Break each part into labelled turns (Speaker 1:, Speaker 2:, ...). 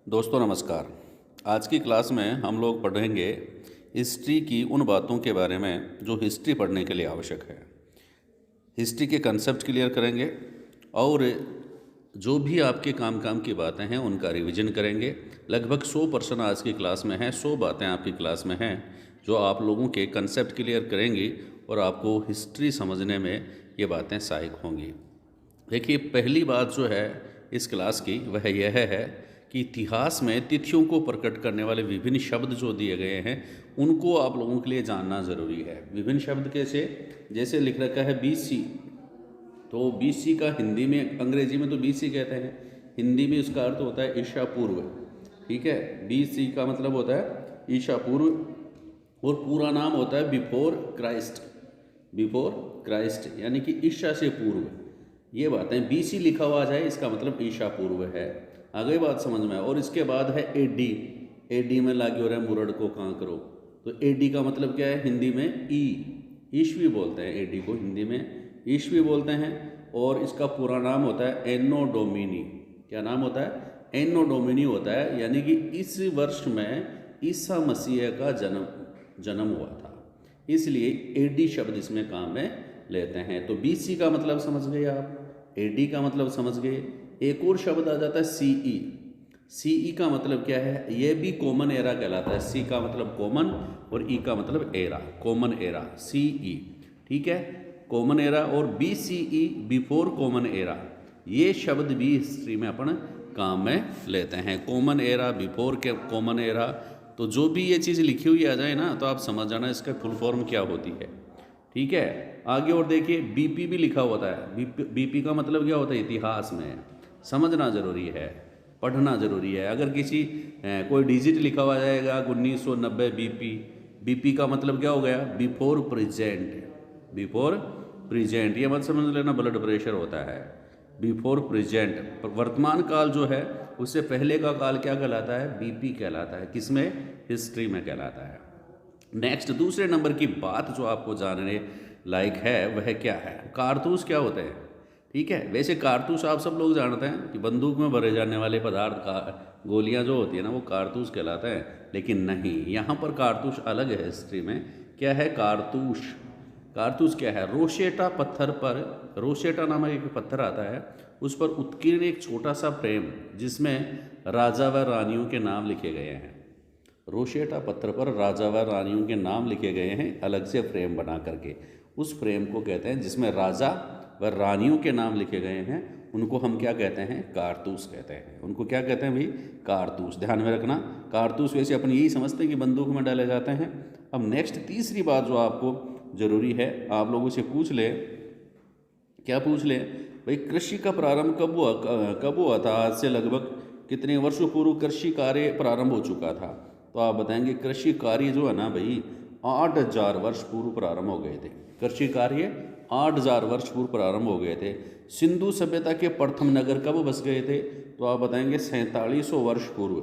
Speaker 1: दोस्तों नमस्कार। आज की क्लास में हम लोग पढ़ेंगे हिस्ट्री की उन बातों के बारे में जो हिस्ट्री पढ़ने के लिए आवश्यक है। हिस्ट्री के कंसेप्ट क्लियर करेंगे और जो भी आपके काम की बातें हैं उनका रिवीजन करेंगे। लगभग 100% आज की क्लास में है, 100 बातें आपकी क्लास में हैं जो आप लोगों के कंसेप्ट क्लियर करेंगी और आपको हिस्ट्री समझने में ये बातें सहायक होंगी। देखिए, पहली बात जो है इस क्लास की वह यह है कि इतिहास में तिथियों को प्रकट करने वाले विभिन्न शब्द जो दिए गए हैं उनको आप लोगों के लिए जानना ज़रूरी है। विभिन्न शब्द कैसे, जैसे लिख रखा है BC, तो BC का हिंदी में, अंग्रेजी में तो BC कहते हैं, हिंदी में इसका अर्थ होता है ईशा पूर्व। ठीक है, BC का मतलब होता है ईशा पूर्व और पूरा नाम होता है बिफोर क्राइस्ट। बिफोर क्राइस्ट यानी कि ईशा से पूर्व। ये बातें BC लिखा हुआ आ जाए इसका मतलब ईशा पूर्व है। आगे बात समझ में आए। और इसके बाद है AD। AD में लागे हो रहा है मुरड़ को कहाँ करो, तो AD का मतलब क्या है, हिंदी में ईस्वी बोलते हैं। AD को हिंदी में ईस्वी बोलते हैं और इसका पूरा नाम होता है एनो डोमिनी। क्या नाम होता है? एनो डोमिनी होता है, यानी कि इस वर्ष में ईसा मसीह का जन्म हुआ था, इसलिए AD शब्द इसमें काम में लेते हैं। तो BC का मतलब समझ गए आप, AD का मतलब समझ गए। एक और शब्द आ जाता है CE। CE का मतलब क्या है? ये भी कॉमन एरा कहलाता है। C का मतलब कॉमन और E का मतलब एरा, कॉमन एरा, CE। ठीक है, कॉमन एरा। और BCE बिफोर कॉमन एरा, ये शब्द भी हिस्ट्री में अपन काम में लेते हैं। कॉमन एरा, बिफोर के कॉमन एरा, तो जो भी ये चीज़ लिखी हुई आ जाए ना तो आप समझ जाना इसका फुल फॉर्म क्या होती है। ठीक है, आगे और देखिए BP भी लिखा होता है। BP का मतलब क्या होता है? इतिहास में समझना ज़रूरी है, पढ़ना ज़रूरी है। अगर किसी कोई डिजिट लिखा हुआ जाएगा 1990 BP का मतलब क्या हो गया? Before present. बिफोर प्रेजेंट ये मत समझ लेना ब्लड प्रेशर होता है। बिफोर प्रेजेंट वर्तमान काल जो है उससे पहले का काल क्या कहलाता है? BP कहलाता है। किसमें? हिस्ट्री में कहलाता है। नेक्स्ट, दूसरे नंबर की बात जो आपको जानने लायक है वह क्या है? कारतूस क्या होते हैं? ठीक है, वैसे कारतूस आप सब लोग जानते हैं कि बंदूक में भरे जाने वाले पदार्थ का गोलियां जो होती है ना वो कारतूस कहलाता है, लेकिन नहीं, यहाँ पर कारतूस अलग है। हिस्ट्री में क्या है कारतूस? कारतूस क्या है? रोशेटा पत्थर पर, रोशेटा नामक एक पत्थर आता है, उस पर उत्कीर्ण एक छोटा सा फ्रेम जिसमें राजा व रानियों के नाम लिखे गए हैं। रोशेटा पत्थर पर राजा व रानियों के नाम लिखे गए हैं अलग से फ्रेम बना करके। उस फ्रेम को कहते हैं, जिसमें राजा व रानियों के नाम लिखे गए हैं, उनको हम क्या कहते हैं? कारतूस कहते हैं। उनको क्या कहते हैं भाई? कारतूस। ध्यान में रखना, कारतूस वैसे अपन यही समझते हैं कि बंदूक में डाले जाते हैं। अब नेक्स्ट तीसरी बात जो आपको ज़रूरी है, आप लोगों से पूछ ले, क्या पूछ ले भाई, कृषि का प्रारंभ कब हुआ था? आज से लगभग कितने वर्षों पूर्व कृषि कार्य प्रारंभ हो चुका था? तो आप बताएंगे कृषि कार्य जो है ना भाई 8000 वर्ष पूर्व प्रारंभ हो गए थे। कृषि कार्य 8000 वर्ष पूर्व प्रारंभ हो गए थे। सिंधु सभ्यता के प्रथम नगर कब बस गए थे? तो आप बताएंगे 4700 वर्ष पूर्व।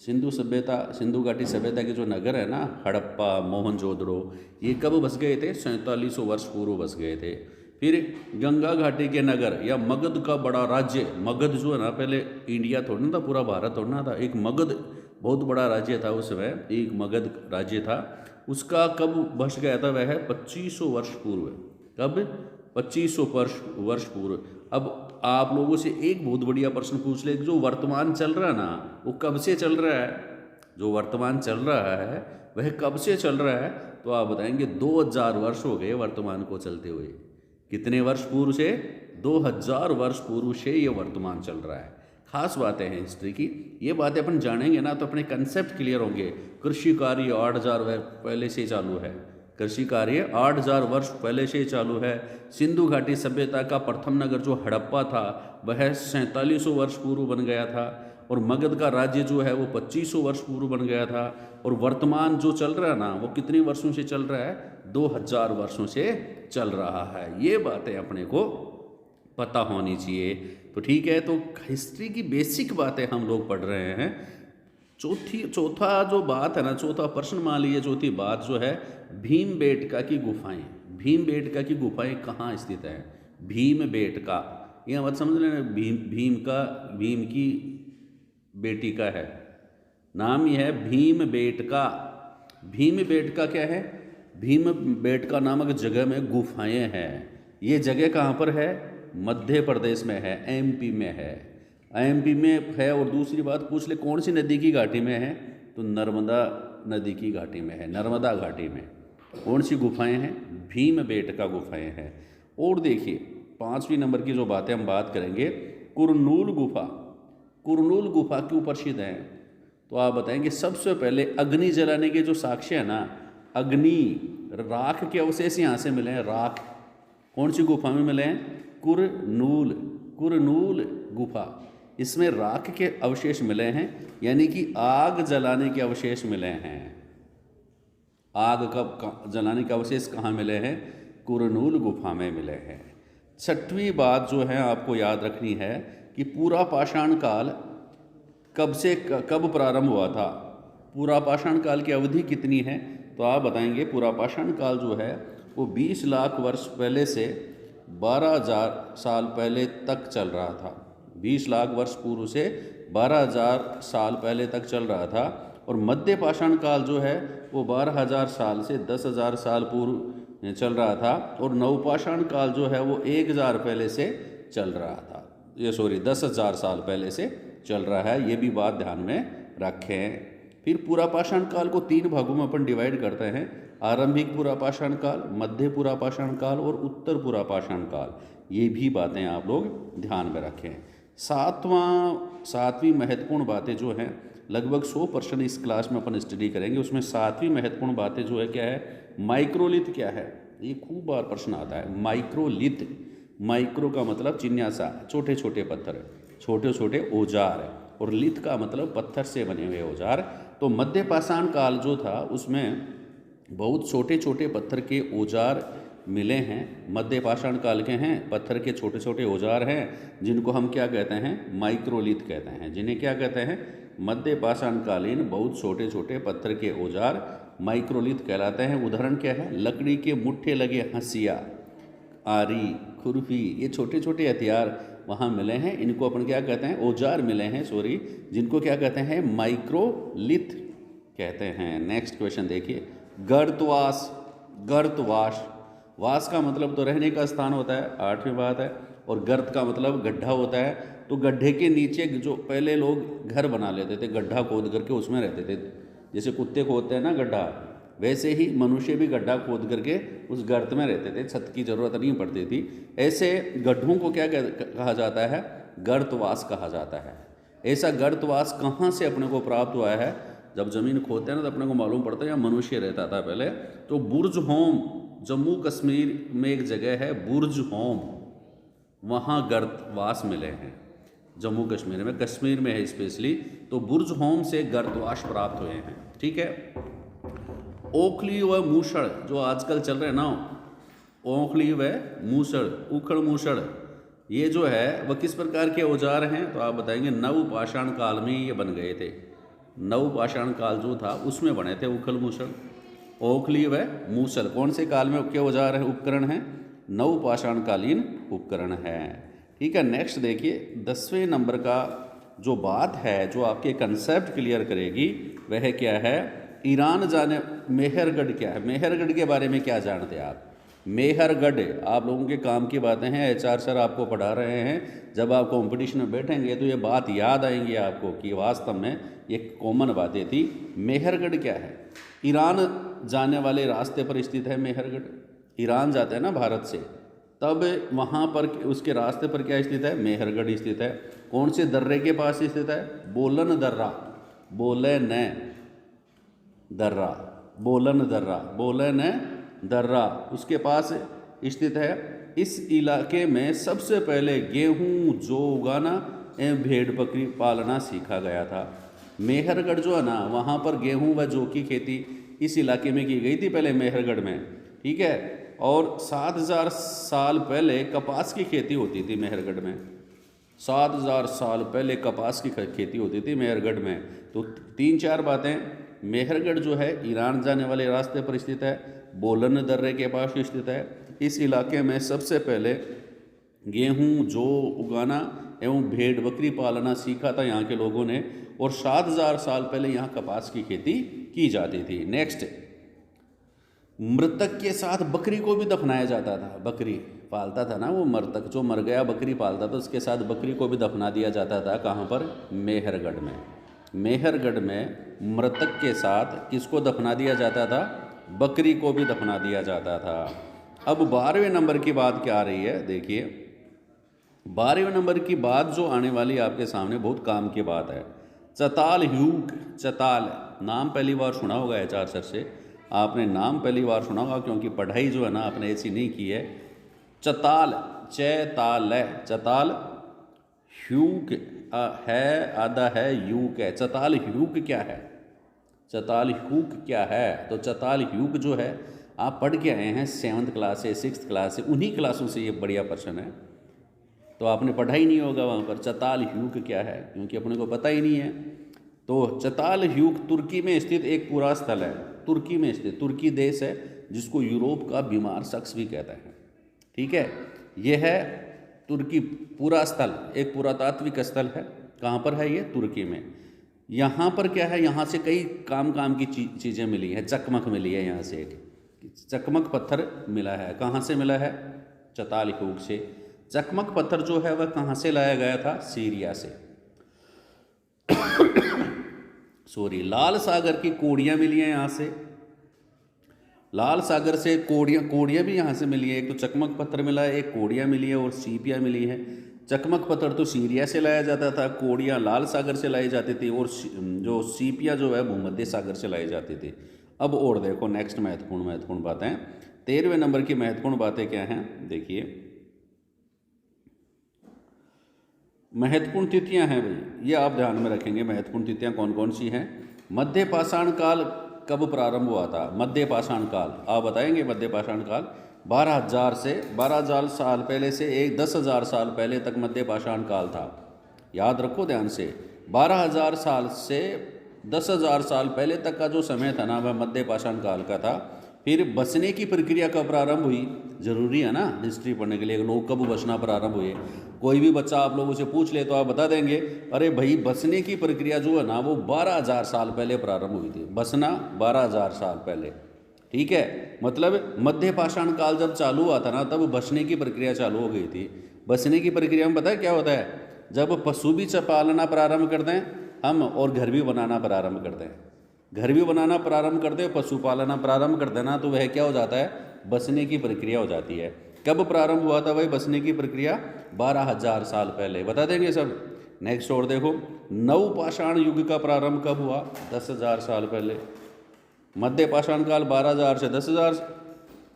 Speaker 1: सिंधु सभ्यता, सिंधु घाटी सभ्यता के जो नगर है ना, हड़प्पा, मोहनजोदड़ो, ये कब बस गए थे? 4700 वर्ष पूर्व बस गए थे। फिर गंगा घाटी के नगर या मगध का बड़ा राज्य, मगध जो है ना, पहले इंडिया थोड़ा ना था, पूरा भारत थोड़ा ना था, एक मगध बहुत बड़ा राज्य था उस समय, एक मगध राज्य था, उसका कब बस गया था? वह 2500 वर्ष पूर्व। कब? 2500 वर्ष पूर्व। अब आप लोगों से एक बहुत बढ़िया प्रश्न पूछ ले, जो वर्तमान चल रहा है ना वो कब से चल रहा है? जो वर्तमान चल रहा है वह कब से चल रहा है? तो आप बताएंगे 2000 वर्ष हो गए वर्तमान को चलते हुए। कितने वर्ष पूर्व से? 2000 वर्ष पूर्व से ये वर्तमान चल रहा है। खास बातें हैं हिस्ट्री की, ये बातें अपन जानेंगे ना तो अपने कंसेप्ट क्लियर होंगे। कृषि कार्य 8000 वर्ष पहले से चालू है। कृषि कार्य 8000 वर्ष पहले से चालू है। सिंधु घाटी सभ्यता का प्रथम नगर जो हड़प्पा था वह 4700 वर्ष पूर्व बन गया था। और मगध का राज्य जो है वो 2500 वर्ष पूर्व बन गया था। और वर्तमान जो चल रहा है ना वो कितने वर्षों से चल रहा है? 2000 वर्षों से चल रहा है। ये बातें अपने को पता होनी चाहिए। तो ठीक है, तो हिस्ट्री की बेसिक बातें हम लोग पढ़ रहे हैं। चौथा जो बात है ना, चौथा प्रश्न मान लीजिए, चौथी बात जो है भीमबेटका की गुफाएं। भीमबेटका की गुफाएं कहाँ स्थित है? भीमबेटका, यह मत समझ लेना भीम की बेटी का है, नाम यह है भीम बेटका। भीम बेटका क्या है? भीम बेटका नामक जगह में गुफाएं हैं। ये जगह कहाँ पर है? मध्य प्रदेश में है, एमपी में है। एमपी में है। और दूसरी बात पूछ ले कौन सी नदी की घाटी में है, तो नर्मदा नदी की घाटी में है, नर्मदा घाटी में। कौन सी गुफाएं हैं? भीम बेटका गुफाएं हैं। और देखिए 5वीं नंबर की जो बातें हम बात करेंगे, कुरनूल गुफा। कुरनूल गुफा क्यों प्रसिद्ध है? तो आप बताएंगे सबसे पहले अग्नि जलाने के जो साक्ष्य है ना, अग्नि, राख के अवशेष यहाँ से मिले हैं। राख कौन सी गुफा में मिले हैं? कुरनूल, कुरनूल गुफा। इसमें राख के अवशेष मिले हैं, यानी कि आग जलाने के अवशेष मिले हैं। आग कब जलाने के अवशेष कहाँ मिले हैं? कुरनूल गुफा में मिले हैं। 6वीं बात जो है आपको याद रखनी है कि पूरा पाषाण काल कब प्रारंभ हुआ था? पूरा पाषाण काल की अवधि कितनी है? तो आप बताएंगे पूरा पाषाण काल जो है वो 20 लाख वर्ष पहले से 12,000 साल पहले तक चल रहा था। 20 लाख वर्ष पूर्व से 12,000 साल पहले तक चल रहा था। और मध्य पाषाण काल जो है वो 12,000 साल से 10,000 साल पूर्व चल रहा था। और नवपाषाण काल जो है वो 1,000 पहले से चल रहा था, 10,000 साल पहले से चल रहा है। ये भी बात ध्यान में रखें। फिर पूरा पाषाण काल को 3 भागों में अपन डिवाइड करते हैं, आरंभिक पूरा पाषाण काल, मध्य पूरा पाषाण काल और उत्तर पूरा पाषाण काल। ये भी बातें आप लोग ध्यान में रखें। 7वीं महत्वपूर्ण बातें जो हैं, लगभग 100% इस क्लास में अपन स्टडी करेंगे। उसमें 7वीं महत्वपूर्ण बातें जो है क्या है? माइक्रोलिथ क्या है? ये खूब बार प्रश्न आता है। माइक्रोलिथ, माइक्रो का मतलब चिन्यासा, छोटे छोटे पत्थर, छोटे छोटे औजार, और लिथ का मतलब पत्थर से बने हुए औजार। तो मध्य पाषाण काल जो था उसमें बहुत छोटे छोटे पत्थर के औजार मिले हैं। मध्य पाषाण काल के हैं, पत्थर के छोटे छोटे औजार हैं, जिनको हम क्या कहते हैं? माइक्रोलिथ कहते हैं। जिन्हें क्या कहते हैं? मध्य पाषाण कालीन बहुत छोटे छोटे पत्थर के औजार माइक्रोलिथ कहलाते हैं। उदाहरण क्या है? लकड़ी के मुट्ठे लगे हंसिया, आरी, खुरपी, ये छोटे छोटे हथियार वहाँ मिले हैं। इनको अपन क्या कहते हैं? औजार मिले हैं, जिनको क्या कहते हैं? माइक्रोलिथ कहते हैं। नेक्स्ट क्वेश्चन देखिए, गर्तवास। गर्तवास, वास का मतलब तो रहने का स्थान होता है, 8वीं बात है। और गर्त का मतलब गड्ढा होता है। तो गड्ढे के नीचे जो पहले लोग घर बना लेते थे, गड्ढा खोद करके उसमें रहते थे। जैसे कुत्ते खोदते हैं ना गड्ढा, वैसे ही मनुष्य भी गड्ढा खोद करके उस गर्त में रहते थे, छत की ज़रूरत नहीं पड़ती थी। ऐसे गड्ढों को क्या कहा जाता है? गर्तवास कहा जाता है। ऐसा गर्तवास कहाँ से अपने को प्राप्त हुआ है? जब ज़मीन खोदते हैं ना तो अपने को मालूम पड़ता है यहाँ मनुष्य रहता था पहले। तो बुर्ज होम, जम्मू कश्मीर में एक जगह है बुर्ज होम, वहाँ गर्तवास मिले हैं। जम्मू कश्मीर में, कश्मीर में है स्पेशली। तो बुर्ज होम से गर्तवास प्राप्त हुए हैं। ठीक है। ओखली व मूसड़ जो आजकल चल रहे हैं ना, ओखली व मूसड़, उखड़ मूसड़, ये जो है वह किस प्रकार के औजार हैं? तो आप बताएंगे नव पाषाण काल में ये बन गए थे। नव पाषाण काल जो था उसमें बने थे उखल मूसड़। ओखली व मूसड़ कौन से काल में के औजार हैं, उपकरण हैं? नव पाषाण कालीन उपकरण हैं। ठीक है। नेक्स्ट देखिए 10वें नंबर का जो बात है, जो आपके कंसेप्ट क्लियर करेगी, वह क्या है? ईरान जाने। मेहरगढ़ क्या है? मेहरगढ़ के बारे में क्या जानते हैं आप? मेहरगढ़ आप लोगों के काम की बातें हैं, HR सर आपको पढ़ा रहे हैं। जब आप कंपटीशन में बैठेंगे तो ये बात याद आएंगी आपको कि वास्तव में ये कॉमन बातें थी। मेहरगढ़ क्या है? ईरान जाने वाले रास्ते पर स्थित है मेहरगढ़। ईरान जाता है ना भारत से, तब वहाँ पर उसके रास्ते पर क्या स्थित है? मेहरगढ़ स्थित है। कौन से दर्रे के पास स्थित है? बोलन दर्रा, बोलन दर्रा, बोलन दर्रा, बोलन दर्रा उसके पास स्थित है। इस इलाके में सबसे पहले गेहूं जौ उगाना एवं भेड़ बकरी पालना सीखा गया था। मेहरगढ़ जो है ना, वहाँ पर गेहूं व जौ की खेती इस इलाके में की गई थी पहले मेहरगढ़ में। ठीक है। और 7,000 साल पहले कपास की खेती होती थी मेहरगढ़ में। 7,000 साल पहले कपास की खेती होती थी मेहरगढ़ में। तो 3-4 बातें। मेहरगढ़ जो है ईरान जाने वाले रास्ते पर स्थित है, बोलन दर्रे के पास स्थित है। इस इलाके में सबसे पहले गेहूं जौ उगाना एवं भेड़ बकरी पालना सीखा था यहाँ के लोगों ने। और 7000 साल पहले यहाँ कपास की खेती की जाती थी। नेक्स्ट, मृतक के साथ बकरी को भी दफनाया जाता था। बकरी पालता था ना वो मृतक, जो मर गया बकरी पालता था, उसके साथ बकरी को भी दफना दिया जाता था। कहाँ पर? मेहरगढ़ में। मेहरगढ़ में मृतक के साथ किसको दफना दिया जाता था? बकरी को भी दफना दिया जाता था। अब 12वें नंबर की बात क्या आ रही है, देखिए 12वें नंबर की बात जो आने वाली आपके सामने बहुत काम की बात है। चताल ह्यूक, चताल नाम पहली बार सुना होगा एचआर सर से, आपने नाम पहली बार सुना होगा क्योंकि पढ़ाई जो है ना आपने ऐसी नहीं की है। चताल, चैताल है, चताल ह्यूक है, आधा है, यूक है। चताल ह्यूक क्या है? चताल ह्यूक क्या है? तो चताल ह्यूक जो है आप पढ़ के आए हैं 7th क्लास से, 6th क्लास से, उन्हीं क्लासों से ये बढ़िया प्रश्न है, तो आपने पढ़ा ही नहीं होगा वहाँ पर चताल ह्यूक क्या है, क्योंकि अपने को पता ही नहीं है। तो चताल ह्यूक तुर्की में स्थित एक पूरा स्थल है। तुर्की में स्थित, तुर्की देश है जिसको यूरोप का बीमार शख्स भी कहता है। ठीक है, यह है तुर्की पूरा स्थल, एक पुरातात्विक स्थल है। कहाँ पर है ये? तुर्की में। यहाँ पर क्या है, यहाँ से कई काम की चीज़ें मिली है। चकमक मिली है, यहाँ से एक चकमक पत्थर मिला है। कहाँ से मिला है? चताल ह्यूक से। चकमक पत्थर जो है वह कहाँ से लाया गया था? सीरिया से। सॉरी, लाल सागर की कोड़ियाँ मिली हैं यहाँ से। लाल सागर से कोड़ियाँ भी यहाँ से मिली है। एक तो चकमक पत्थर मिला है, एक कोड़ियाँ मिली है और सीपियाँ मिली है। चकमक पत्थर तो सीरिया से लाया जाता था, कोड़ियाँ लाल सागर से लाई जाती थी और जो सीपियाँ जो है भूमध्य सागर से लाई जाती थी। अब और देखो नेक्स्ट महत्वपूर्ण बातें, 13वें नंबर की महत्वपूर्ण बातें क्या हैं, देखिए महत्वपूर्ण तिथियां हैं भाई, ये आप ध्यान में रखेंगे। महत्वपूर्ण तिथियां कौन कौन सी हैं? मध्य पाषाण काल कब प्रारंभ हुआ था? मध्य पाषाण काल आप बताएंगे। मध्य पाषाण काल 12,000 साल पहले से 10,000 साल पहले तक मध्य पाषाण काल था। याद रखो ध्यान से, 12,000 साल से 10,000 साल पहले तक का जो समय था ना वह मध्य पाषाण काल का था। फिर बसने की प्रक्रिया कब प्रारंभ हुई? जरूरी है ना हिस्ट्री पढ़ने के लिए, लोग कब बसना प्रारंभ हुए। कोई भी बच्चा आप लोगों से पूछ ले तो आप बता देंगे, अरे भाई बसने की प्रक्रिया जो है ना वो 12,000 साल पहले प्रारंभ हुई थी। बसना 12,000 साल पहले। ठीक है, मतलब मध्य पाषाण काल जब चालू हुआ था ना तब बसने की प्रक्रिया चालू हो गई थी। बसने की प्रक्रिया में पता है क्या होता है? जब पशु भी पालना प्रारंभ कर दें हम और घर भी बनाना प्रारंभ कर दें, घर भी बनाना प्रारंभ कर दे, पशु पालना प्रारंभ कर देना, तो वह क्या हो जाता है? बसने की प्रक्रिया हो जाती है। कब प्रारंभ हुआ था वही बसने की प्रक्रिया? 12,000 साल पहले। बता देंगे सब। नेक्स्ट और देखो, नवपाषाण युग का प्रारंभ कब हुआ? 10,000 साल पहले। मध्य पाषाण काल 12,000 से 10,000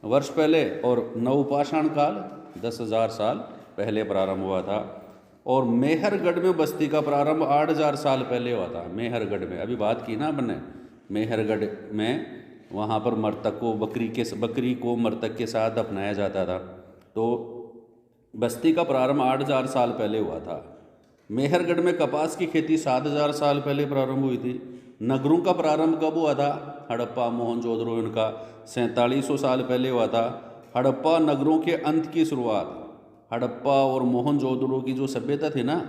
Speaker 1: वर्ष पहले और नवपाषाण काल 10,000 साल पहले प्रारंभ हुआ था। और मेहरगढ़ में बस्ती का प्रारंभ 8,000 साल पहले हुआ था। मेहरगढ़ में अभी बात की ना अपने, मेहरगढ़ में वहाँ पर मृतक को बकरी को मृतक के साथ अपनाया जाता था। तो बस्ती का प्रारंभ 8,000 साल पहले हुआ था। मेहरगढ़ में कपास की खेती 7,000 साल पहले प्रारंभ हुई थी। नगरों का प्रारंभ कब हुआ था? हड़प्पा मोहनजोदड़ो इनका 4700 साल पहले हुआ था। हड़प्पा नगरों के अंत की शुरुआत, हड़प्पा और मोहनजोदड़ो की जो सभ्यता थी ना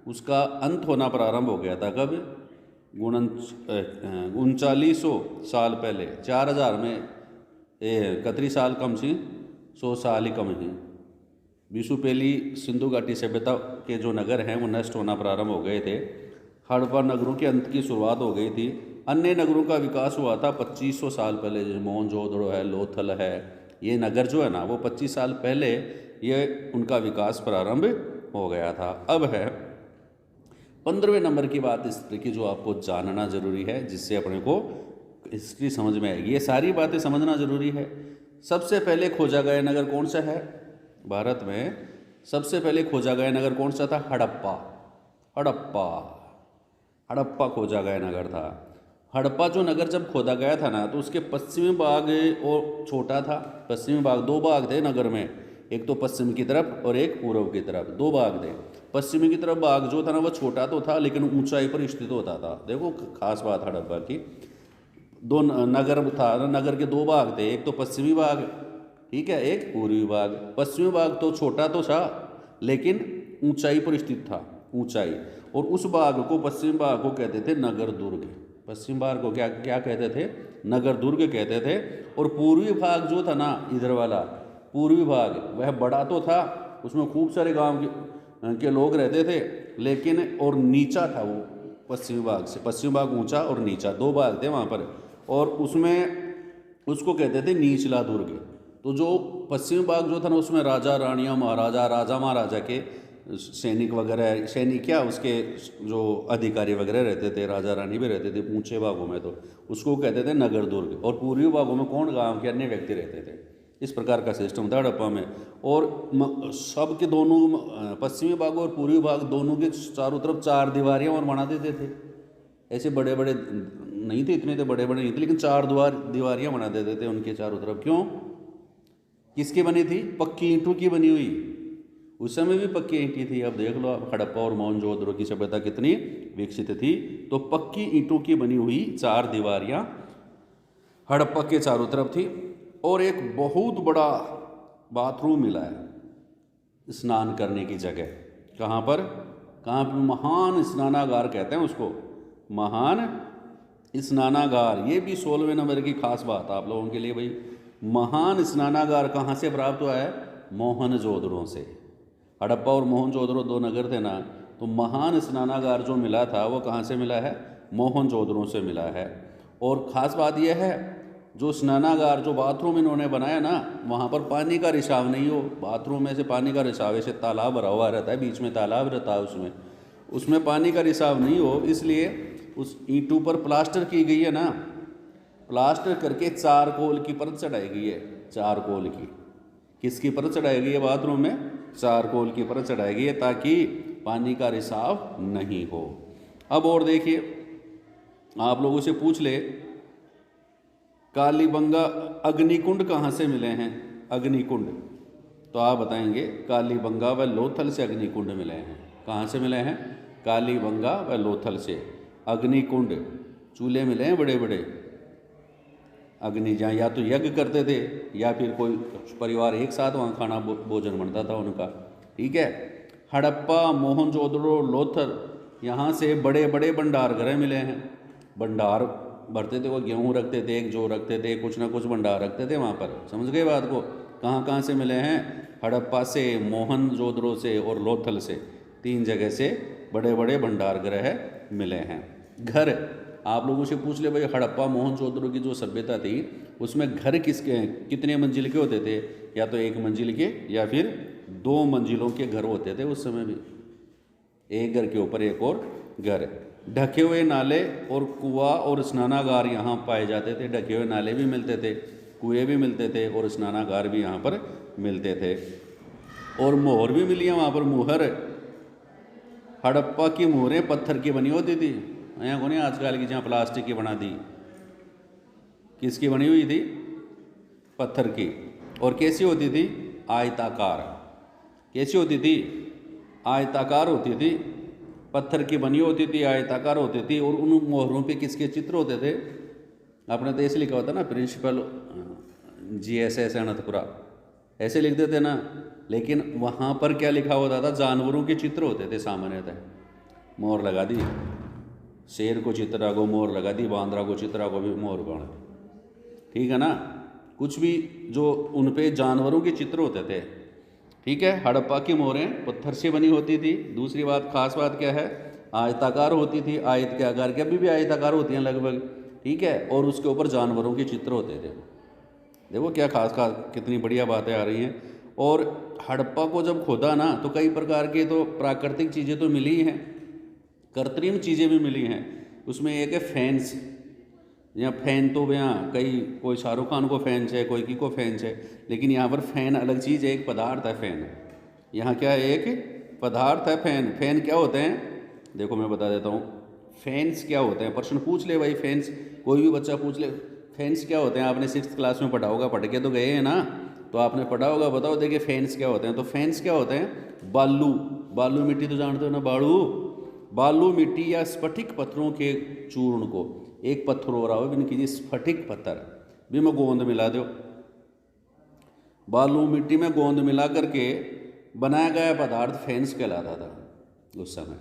Speaker 1: उसका अंत होना प्रारंभ हो गया था। कब? 3900 साल पहले। 4000 में कतरी साल कम सी, 100 साल ही कम ही। विश्व पहली सिंधु घाटी सभ्यता के जो नगर हैं वो नष्ट होना प्रारंभ हो गए थे। हड़प्पा नगरों के अंत की शुरुआत हो गई थी। अन्य नगरों का विकास हुआ था 2500 साल पहले, जैसे मोहनजोदड़ो है, लोथल है, ये नगर जो है ना वो 25 साल पहले ये उनका विकास प्रारंभ हो गया था। अब है 15वें नंबर की बात हिस्ट्री की जो आपको जानना जरूरी है, जिससे अपने को हिस्ट्री समझ में आएगी। ये सारी बातें समझना जरूरी है। सबसे पहले खोजा गया नगर कौन सा है? भारत में सबसे पहले खोजा गया नगर कौन सा था? हड़प्पा। हड़प्पा हड़प्पा खोजा गया नगर था। हड़प्पा जो नगर जब खोदा गया था ना तो उसके पश्चिमी भाग और छोटा था। पश्चिमी भाग, दो भाग थे नगर में, एक तो पश्चिम की तरफ और एक पूर्व की तरफ, दो भाग थे। पश्चिमी की तरफ भाग जो था ना वो छोटा तो था लेकिन ऊंचाई पर स्थित होता था। देखो खास बात हड़प्पा की, दो नगर था, नगर के दो भाग थे, एक तो पश्चिमी भाग, ठीक है, एक पूर्वी भाग। पश्चिमी भाग तो छोटा तो था लेकिन ऊंचाई पर स्थित था, ऊंचाई। और उस भाग को, पश्चिम भाग को कहते थे नगर दुर्ग। पश्चिम भाग को क्या क्या कहते थे? नगर दुर्ग कहते थे। और पूर्वी भाग जो था ना, इधर वाला पूर्वी भाग, वह बड़ा तो था, उसमें खूब सारे गांव के लोग रहते थे, लेकिन और नीचा था वो पश्चिमी भाग से। पश्चिम भाग ऊंचा और नीचा, दो भाग थे वहाँ पर, और उसमें उसको कहते थे निचला दुर्ग। तो जो पश्चिमी भाग जो था ना, उसमें राजा रानियाँ महाराजा, राजा महाराजा के सैनिक वगैरह, सैनिक क्या, उसके जो अधिकारी वगैरह रहते थे, राजा रानी भी रहते थे ऊंचे भागों में, तो उसको कहते थे नगर दुर्ग। और पूर्वी भागों में कौन, गांव के अन्य व्यक्ति रहते थे। इस प्रकार का सिस्टम था हड़प्पा में। और सब के दोनों, पश्चिमी भाग और पूर्वी भाग दोनों के चारों तरफ चार दीवारियाँ और बना देते थे। ऐसे बड़े बड़े नहीं थे, इतने तो बड़े बड़े नहीं थे, लेकिन चार दीवारियाँ बना देते थे उनके चारों तरफ। क्यों? किसकी बनी थी? पक्की ईंटों की बनी हुई। उस समय भी पक्की ईंटें थी। अब देख लो आप, हड़प्पा और मोहनजोदड़ो की सभ्यता कितनी विकसित थी। तो पक्की ईंटों की बनी हुई चार दीवारियाँ हड़प्पा के चारों तरफ थी। और एक बहुत बड़ा बाथरूम मिला है स्नान करने की जगह। कहाँ पर? कहाँ पर? महान स्नानागार कहते हैं उसको, महान स्नानागार। ये भी 16वें नंबर की खास बात आप लोगों के लिए भाई। महान स्नानागार कहाँ से प्राप्त हुआ है? मोहनजोदड़ो से। हड़प्पा और मोहनजोदड़ो दो नगर थे ना, तो महान स्नानागार जो मिला था वो कहाँ से मिला है? मोहनजोदड़ो से मिला है। और ख़ास बात यह है, जो स्नानागार, जो बाथरूम इन्होंने बनाया ना, वहाँ पर पानी का रिसाव नहीं हो। बाथरूम में से पानी का रिसाव, ऐसे तालाब भरा हुआ रहता है, बीच में तालाब रहता है, उसमें पानी का रिसाव नहीं हो, इसलिए उस ईंटों पर प्लास्टर की गई है ना, प्लास्टर करके चारकोल की परत चढ़ाई गई है। चारकोल की, किसकी परत चढ़ाई गई है बाथरूम में? चारकोल की परत चढ़ाई गई है, ताकि पानी का रिसाव नहीं हो। अब और देखिए, आप लोगों से पूछ ले, कालीबंगा अग्निकुंड कहाँ से मिले हैं? अग्निकुंड, तो आप बताएंगे कालीबंगा व लोथल से अग्निकुंड मिले हैं। कहाँ से मिले हैं? कालीबंगा व लोथल से अग्निकुंड, चूल्हे मिले हैं बड़े बड़े। अग्नि, जहाँ या तो यज्ञ करते थे, या फिर कोई परिवार एक साथ वहाँ खाना भोजन बनता था उनका। ठीक है। हड़प्पा, मोहनजोदड़ो, लोथल, यहाँ से बड़े बड़े भंडार गृह मिले हैं। भंडार भरते थे वो, गेहूँ रखते थे, एक जौ रखते थे, कुछ ना कुछ भंडार रखते थे वहाँ पर। समझ गए बात को? कहाँ कहाँ से मिले हैं? हड़प्पा से, मोहनजोदड़ो से और लोथल से, तीन जगह से बड़े बड़े भंडार गृह मिले हैं। घर, आप लोगों से पूछ ले भाई, हड़प्पा मोहनजोदड़ो की जो सभ्यता थी, उसमें घर किसके, कितने मंजिल के होते थे? या तो एक मंजिल के, या फिर दो मंजिलों के घर होते थे उस समय भी। एक घर के ऊपर एक और घर। ढके हुए नाले और कुआं और स्नानागार यहाँ पाए जाते थे। ढके हुए नाले भी मिलते थे, कुएं भी मिलते थे, और स्नानागार भी यहाँ पर मिलते थे। और मोहर भी मिली है वहाँ पर। मोहर, हड़प्पा की मोहरें पत्थर की बनी होती थी। यहाँ को नहीं आजकल की जहाँ प्लास्टिक की बना दी। किसकी बनी हुई थी? पत्थर की। और कैसी होती थी? आयताकार। कैसी होती थी? आयताकार होती थी, पत्थर की बनी होती थी, आयताकार होती थी। और उन मोहरों पे किसके चित्र होते थे? आपने तो ऐसे लिखा होता ना, प्रिंसिपल GSS अनंतपुरा, ऐसे लिख देते ना। लेकिन वहाँ पर क्या लिखा होता था? जानवरों के चित्र होते थे सामान्यतः। मोहर लगा दी, शेर को चित्रा को मोहर लगा दी, बांदरा को चित्रा को भी मोहर बना दी। ठीक है ना? कुछ भी जो उन पे जानवरों के चित्र होते थे। ठीक है। हड़प्पा की मोहरें पत्थर से बनी होती थी। दूसरी बात, खास बात क्या है? आयताकार होती थी, आयत के आकार की, अभी भी आयताकार होती हैं लगभग। ठीक है। और उसके ऊपर जानवरों के चित्र होते थे। देखो क्या खास खास, कितनी बढ़िया बातें आ रही हैं। और हड़प्पा को जब खोदा ना, तो कई प्रकार के तो प्राकृतिक चीज़ें तो मिली हैं, कृत्रिम चीज़ें भी मिली हैं। उसमें एक है फैंस। यहाँ फैन तो यहाँ कई, कोई शाहरुख खान को फैंस है, कोई की को फैंस है, लेकिन यहाँ पर फैन अलग चीज़ है, एक पदार्थ है फैन। यहाँ क्या है? एक पदार्थ है फैन। फैन क्या होते हैं? देखो मैं बता देता हूँ, फैंस क्या होते हैं। प्रश्न पूछ ले भाई, फैंस, कोई भी बच्चा पूछ ले, फैंस क्या होते हैं? आपने 6th क्लास में पढ़ा होगा, पढ़ के तो गए हैं ना, तो आपने पढ़ा होगा। बताओ देखिए फैंस क्या होते हैं। तो फैंस क्या होते हैं? बालू, बालू मिट्टी तो जानते हो ना, बालू, बालू मिट्टी या स्फटिक पत्थरों के चूर्ण को, एक पत्थर हो रहा हो बिन कीजिए, स्फटिक पत्थर भी में गोंद मिला दो। बालू मिट्टी में गोंद मिला करके बनाया गया पदार्थ फैंस कहलाता था उस समय।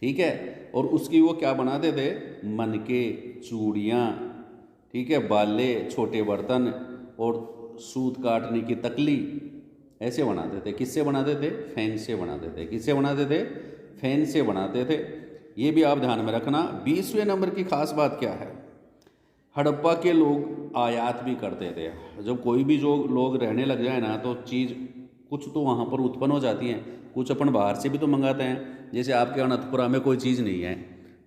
Speaker 1: ठीक है। और उसकी वो क्या बनाते थे, मनके, चूड़ियाँ, ठीक है, बाले, छोटे बर्तन और सूत काटने की तकली, ऐसे बनाते थे। किससे बनाते थे, फैन से बनाते थे। किससे बनाते थे, फैन से बनाते थे। ये भी आप ध्यान में रखना। 20वें नंबर की खास बात क्या है, हड़प्पा के लोग आयात भी करते थे। जब कोई भी जो लोग रहने लग जाए ना, तो चीज़ कुछ तो वहाँ पर उत्पन्न हो जाती हैं, कुछ अपन बाहर से भी तो मंगाते हैं। जैसे आपके अनंतपुरा में कोई चीज़ नहीं है,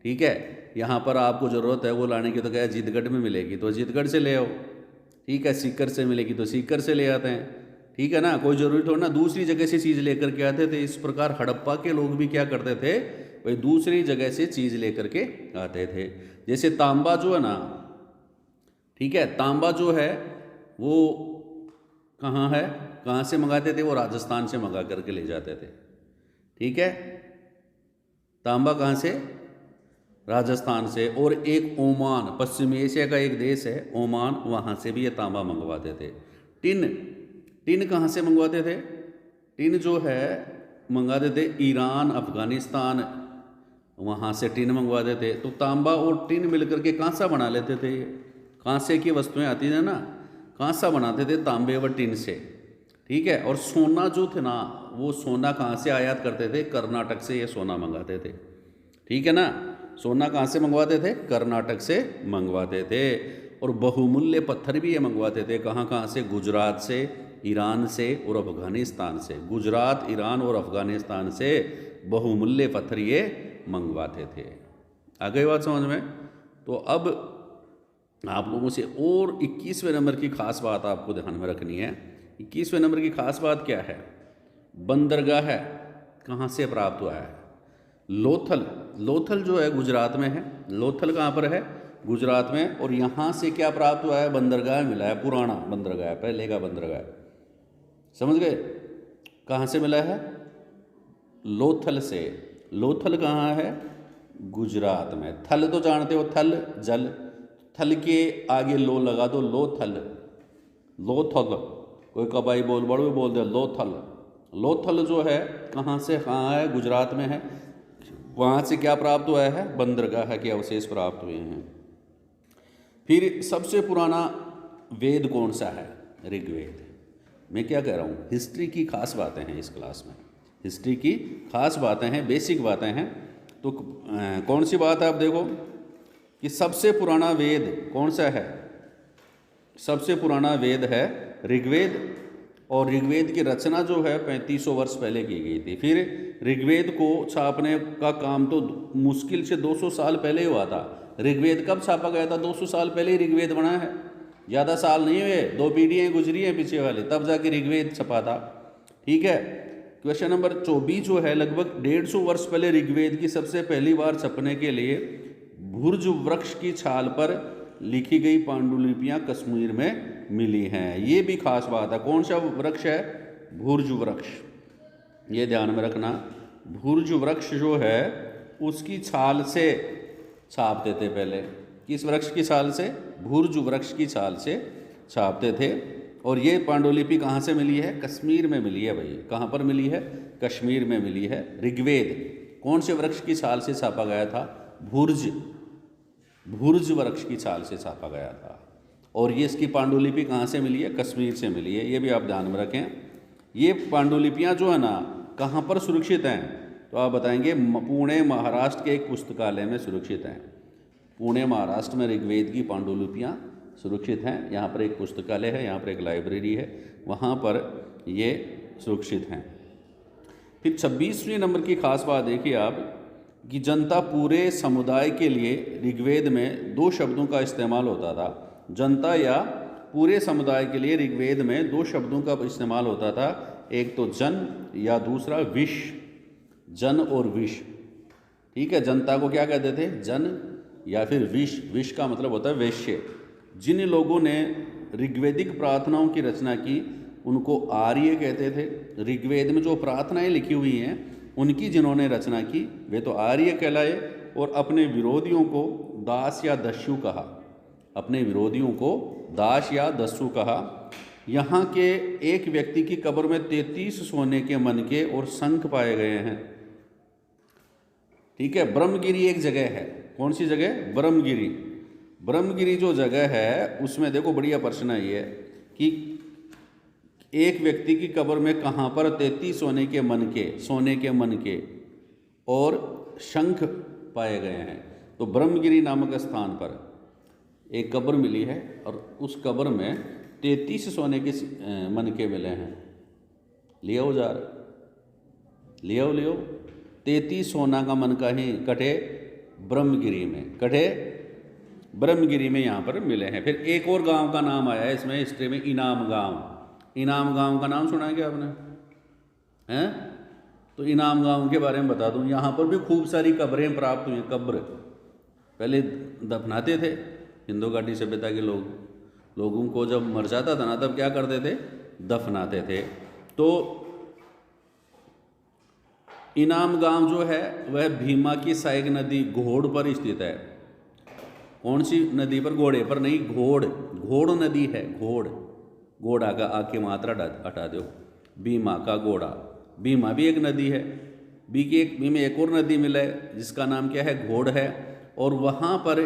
Speaker 1: ठीक है, यहाँ पर आपको ज़रूरत है वो लाने की, तो क्या जीतगढ़ में मिलेगी तो जीतगढ़ से ले आओ, ठीक है, सीकर से मिलेगी तो सीकर से ले आते हैं, ठीक है ना। कोई ज़रूरी थोड़ा ना दूसरी जगह से चीज़ लेकर के आते थे। इस प्रकार हड़प्पा के लोग भी क्या करते थे, भाई दूसरी जगह से चीज़ लेकर के आते थे। जैसे तांबा जो है ना, ठीक है, तांबा जो है वो कहाँ है, कहाँ से मंगाते थे, वो राजस्थान से मंगा करके ले जाते थे, ठीक है। तांबा कहाँ से, राजस्थान से। और एक ओमान, पश्चिमी एशिया का एक देश है ओमान, वहाँ से भी ये तांबा मंगवाते थे। टिन, टिन कहाँ से मंगवाते थे, टिन जो है मंगाते थे ईरान, अफगानिस्तान, वहाँ से टिन मंगवाते थे। तो तांबा और टिन मिलकर के कांसा बना लेते थे। कांसे की वस्तुएं आती थी ना, कांसा बनाते थे तांबे व टिन से, ठीक है। और सोना जो थे ना, वो सोना कहाँ से आयात करते थे, कर्नाटक से ये सोना मंगाते थे, ठीक है ना। सोना कहाँ से मंगवाते थे, कर्नाटक से मंगवाते थे। और बहुमूल्य पत्थर भी ये मंगवाते थे, कहाँ कहाँ से, गुजरात से, ईरान से और अफगानिस्तान से। गुजरात, ईरान और अफगानिस्तान से बहुमूल्य पत्थर ये मंगवाते थे। आ गई बात समझ में। तो अब आप लोगों से और 21वें नंबर की खास बात आपको ध्यान में रखनी है। 21वें नंबर की खास बात क्या है, बंदरगाह है, कहाँ से प्राप्त हुआ है, लोथल। लोथल जो है गुजरात में है। लोथल कहाँ पर है, गुजरात में। और यहाँ से क्या प्राप्त हुआ है, बंदरगाह मिला है, पुराना बंदरगाह, पहले का बंदरगाह, समझ गए। कहाँ से मिला है, लोथल से। लोथल कहाँ है, गुजरात में। थल तो जानते हो, थल जल, थल के आगे लो लगा दो, लोथल, लोथल। कोई कबाई बोल बड़े बोल दे लोथल। लोथल जो है कहाँ से, कहाँ है, गुजरात में है। वहाँ से क्या प्राप्त हुआ है, बंदरगाह के अवशेष प्राप्त हुए हैं। फिर सबसे पुराना वेद कौन सा है, ऋग्वेद। मैं क्या कह रहा हूँ, हिस्ट्री की खास बातें हैं इस क्लास में, हिस्ट्री की खास बातें हैं, बेसिक बातें हैं। तो कौन सी बात है, आप देखो कि सबसे पुराना वेद कौन सा है, सबसे पुराना वेद है ऋग्वेद। और ऋग्वेद की रचना जो है 3500 वर्ष पहले की गई थी। फिर ऋग्वेद को छापने का काम तो मुश्किल से 200 साल पहले हुआ था। ऋग्वेद कब छापा गया था, 200 साल पहले ही ऋग्वेद बना है, ज़्यादा साल नहीं हुए, 2 पीढ़ियाँ गुजरी हैं पीछे वाले, तब जाके ऋग्वेद छपा था, ठीक है। क्वेश्चन नंबर 24 जो है, लगभग 150 वर्ष पहले ऋग्वेद की सबसे पहली बार छपने के लिए भुर्ज वृक्ष की छाल पर लिखी गई पांडुलिपियाँ कश्मीर में मिली हैं। ये भी खास बात है। कौन सा वृक्ष है, भुर्ज वृक्ष, ये ध्यान में रखना। भुर्ज वृक्ष जो है उसकी छाल से छापते थे पहले। किस वृक्ष की छाल से, भुर्ज वृक्ष की छाल से छापते थे। और ये पांडुलिपि कहाँ से मिली है, कश्मीर में मिली है भाई। कहाँ पर मिली है, कश्मीर में मिली है। ऋग्वेद कौन से वृक्ष की छाल से छापा गया था, भुर्ज वृक्ष की छाल से छापा गया था। और ये इसकी पांडुलिपि कहाँ से मिली है, कश्मीर से मिली है। ये भी आप ध्यान में रखें। ये पांडुलिपियाँ जो है ना कहाँ पर सुरक्षित हैं, तो आप बताएंगे पुणे महाराष्ट्र के एक पुस्तकालय में सुरक्षित हैं। पुणे महाराष्ट्र में ऋग्वेद की पांडुलिपियाँ सुरक्षित हैं। यहाँ पर एक पुस्तकालय है, यहाँ पर एक लाइब्रेरी है, वहाँ पर ये सुरक्षित हैं। फिर 26वें नंबर की खास बात देखिए आप कि जनता पूरे समुदाय के लिए ऋग्वेद में 2 शब्दों का इस्तेमाल होता था। जनता या पूरे समुदाय के लिए ऋग्वेद में 2 शब्दों का इस्तेमाल होता था, एक तो जन या दूसरा विश, जन और विश, ठीक है। जनता को क्या कहते थे, जन या फिर विश। विश का मतलब होता है वैश्य। जिन लोगों ने ऋग्वेदिक प्रार्थनाओं की रचना की उनको आर्य कहते थे। ऋग्वेद में जो प्रार्थनाएं लिखी हुई हैं उनकी जिन्होंने रचना की वे तो आर्य कहलाए। और अपने विरोधियों को दास या दस्यु कहा, अपने विरोधियों को दास या दस्यु कहा। यहाँ के एक व्यक्ति की कब्र में 33 सोने के मनके और शंख पाए गए हैं। ठीक है। ब्रह्मगिरी एक जगह है, कौन सी जगह? ब्रह्मगिरी। ब्रह्मगिरी जो जगह है उसमें देखो बढ़िया प्रश्न है ये कि एक व्यक्ति की कब्र में कहाँ पर 33 सोने के मनके और शंख पाए गए हैं। तो ब्रह्मगिरी नामक स्थान पर एक कब्र मिली है और उस कब्र में 33 सोने के मनके मिले हैं। लियो जार, लियो 33 सोना का मनका ही कटे ब्रह्मगिरी में, कटे ब्रह्मगिरी में यहाँ पर मिले हैं। फिर एक और गांव का नाम आया है इसमें हिस्ट्री में, इनाम गांव। इनाम गांव का नाम सुना है क्या आपने? हैं? तो इनाम गांव के बारे में बता दूं, यहाँ पर भी खूब सारी कब्रें प्राप्त हुई हैं। कब्र पहले दफनाते थे हिंदू घाटी सभ्यता के लोगों को जब मर जाता था ना तब क्या करते थे? दफनाते थे। तो इनाम गांव जो है वह भीमा की सहायक नदी घोड़ पर स्थित है। कौन सी नदी पर? घोड़े पर नहीं, घोड़ नदी है। घोड़ा का आ की मात्रा हटा दो, भीमा का घोड़ा। भीमा भी एक नदी है। बी में एक और नदी मिले जिसका नाम क्या है? घोड़ है। और वहाँ पर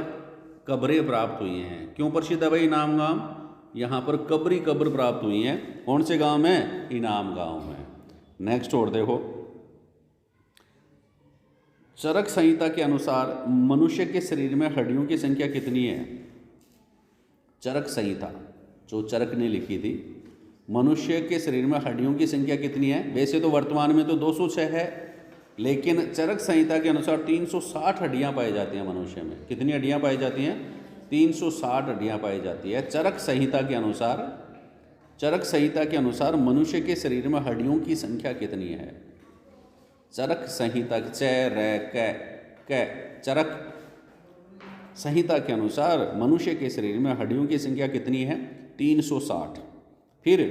Speaker 1: कब्रें प्राप्त हुई हैं। क्यों प्रसिद्ध है भाई इनाम गांव? यहाँ पर कब्र प्राप्त हुई हैं। कौन से गांव में? इनाम गांव में। नेक्स्ट और देखो, चरक संहिता के अनुसार मनुष्य के शरीर में हड्डियों की संख्या कितनी है? चरक संहिता जो चरक ने लिखी थी, मनुष्य के शरीर में हड्डियों की संख्या कितनी है? वैसे तो वर्तमान में तो 206 है, लेकिन चरक संहिता के अनुसार 360 हड्डियां पाई जाती हैं मनुष्य में। कितनी हड्डियां पाई जाती हैं? 360 हड्डियां पाई जाती है। चरक संहिता के अनुसार मनुष्य के शरीर में हड्डियों की संख्या कितनी है? चरक संहिता चरक संहिता के अनुसार मनुष्य के शरीर में हड्डियों की संख्या कितनी है? 360। फिर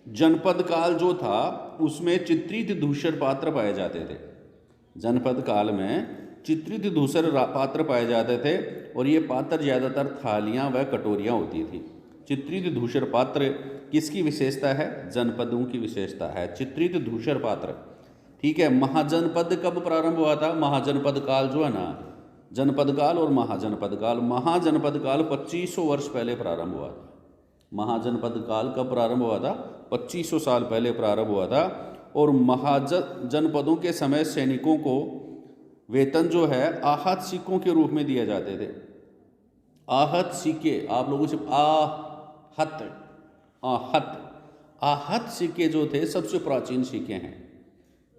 Speaker 1: जनपद काल जो था उसमें चित्रित धूसर पात्र पाए जाते थे। जनपद काल में चित्रित धूसर पात्र पाए जाते थे और ये पात्र ज़्यादातर थालियां व कटोरियां होती थी। चित्रित धूसर पात्र किसकी विशेषता है? जनपदों की विशेषता है चित्रित धूसर पात्र। ठीक है। महाजनपद कब प्रारंभ हुआ था? महाजनपद काल जो है ना, जनपद काल और महाजनपद काल 2500 वर्ष पहले प्रारंभ हुआ था। महाजनपद काल कब प्रारंभ हुआ था? 2500 साल पहले प्रारंभ हुआ था। और महाजनपदों के समय सैनिकों को वेतन जो है आहत सिक्कों के रूप में दिए जाते थे। आहत सिक्के, आप लोगों से आहत सिक्के जो थे सबसे प्राचीन सिक्के हैं।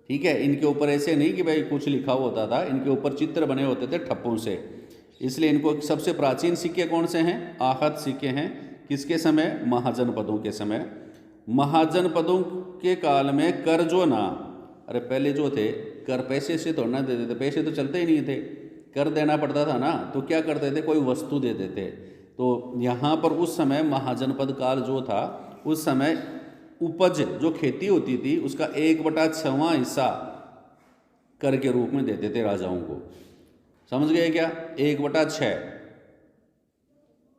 Speaker 1: ठीक है। इनके ऊपर ऐसे नहीं कि भाई कुछ लिखा होता था, इनके ऊपर चित्र बने होते थे ठप्पों से, इसलिए इनको सबसे प्राचीन सिक्के कौन से हैं? आहत सिक्के हैं। किसके समय? महाजनपदों के समय। महाजनपदों के काल में कर जो ना, अरे पहले जो थे कर पैसे से थोड़ा ना देते थे, पैसे तो चलते ही नहीं थे, कर देना पड़ता था ना। तो क्या करते थे? कोई वस्तु देते थे। तो यहाँ पर उस समय महाजनपद काल जो था उस समय उपज जो खेती होती थी उसका 1/6 हिस्सा कर के रूप में देते थे राजाओं को। समझ गए क्या? 1/6,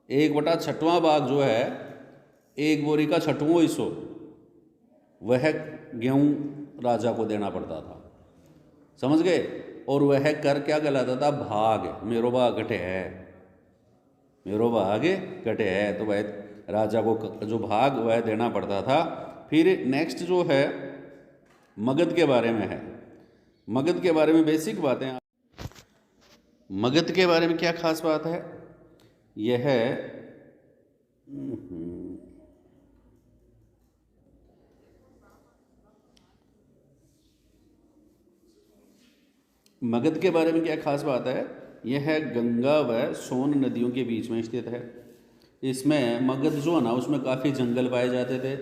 Speaker 1: 1/6वां भाग जो है, एक बोरी का 6वां हिस्सा, वह गेहूं राजा को देना पड़ता था। समझ गए? और वह कर क्या कहलाता था? भाग। मेरो भाग घटे है, तो वह राजा को जो भाग वह देना पड़ता था। फिर नेक्स्ट जो है मगध के बारे में है। मगध के बारे में बेसिक बातें। मगध के बारे में क्या खास बात है? यह है मगध के बारे में क्या खास बात है? यह गंगा व सोन नदियों के बीच में स्थित है। इसमें मगध जो है ना उसमें काफ़ी जंगल पाए जाते थे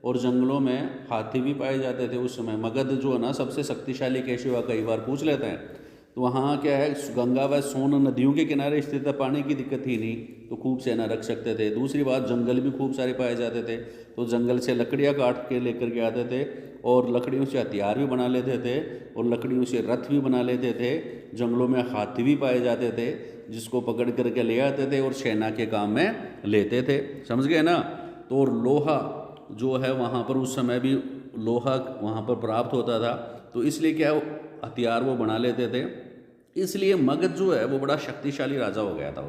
Speaker 1: और जंगलों में हाथी भी पाए जाते थे उस समय। मगध जो है ना सबसे शक्तिशाली कैसे हुआ, कई बार पूछ लेते हैं। तो वहाँ क्या है, गंगा व सोन नदियों के किनारे स्थित है, पानी की दिक्कत ही नहीं, तो खूब सेना रख सकते थे। दूसरी बात, जंगल भी खूब सारे पाए जाते थे, तो जंगल से लकड़ियाँ काट के लेकर के आते थे और लकड़ियों से हथियार भी बना लेते थे और लकड़ियों से रथ भी बना लेते थे। जंगलों में हाथी भी पाए जाते थे जिसको पकड़ करके ले आते थे और सेना के काम में लेते थे। समझ गए ना? तो लोहा जो है वहाँ पर उस समय भी लोहा वहाँ पर प्राप्त होता था, तो इसलिए क्या हथियार वो बना लेते थे। इसलिए मगध जो है वो बड़ा शक्तिशाली राजा हो गया था,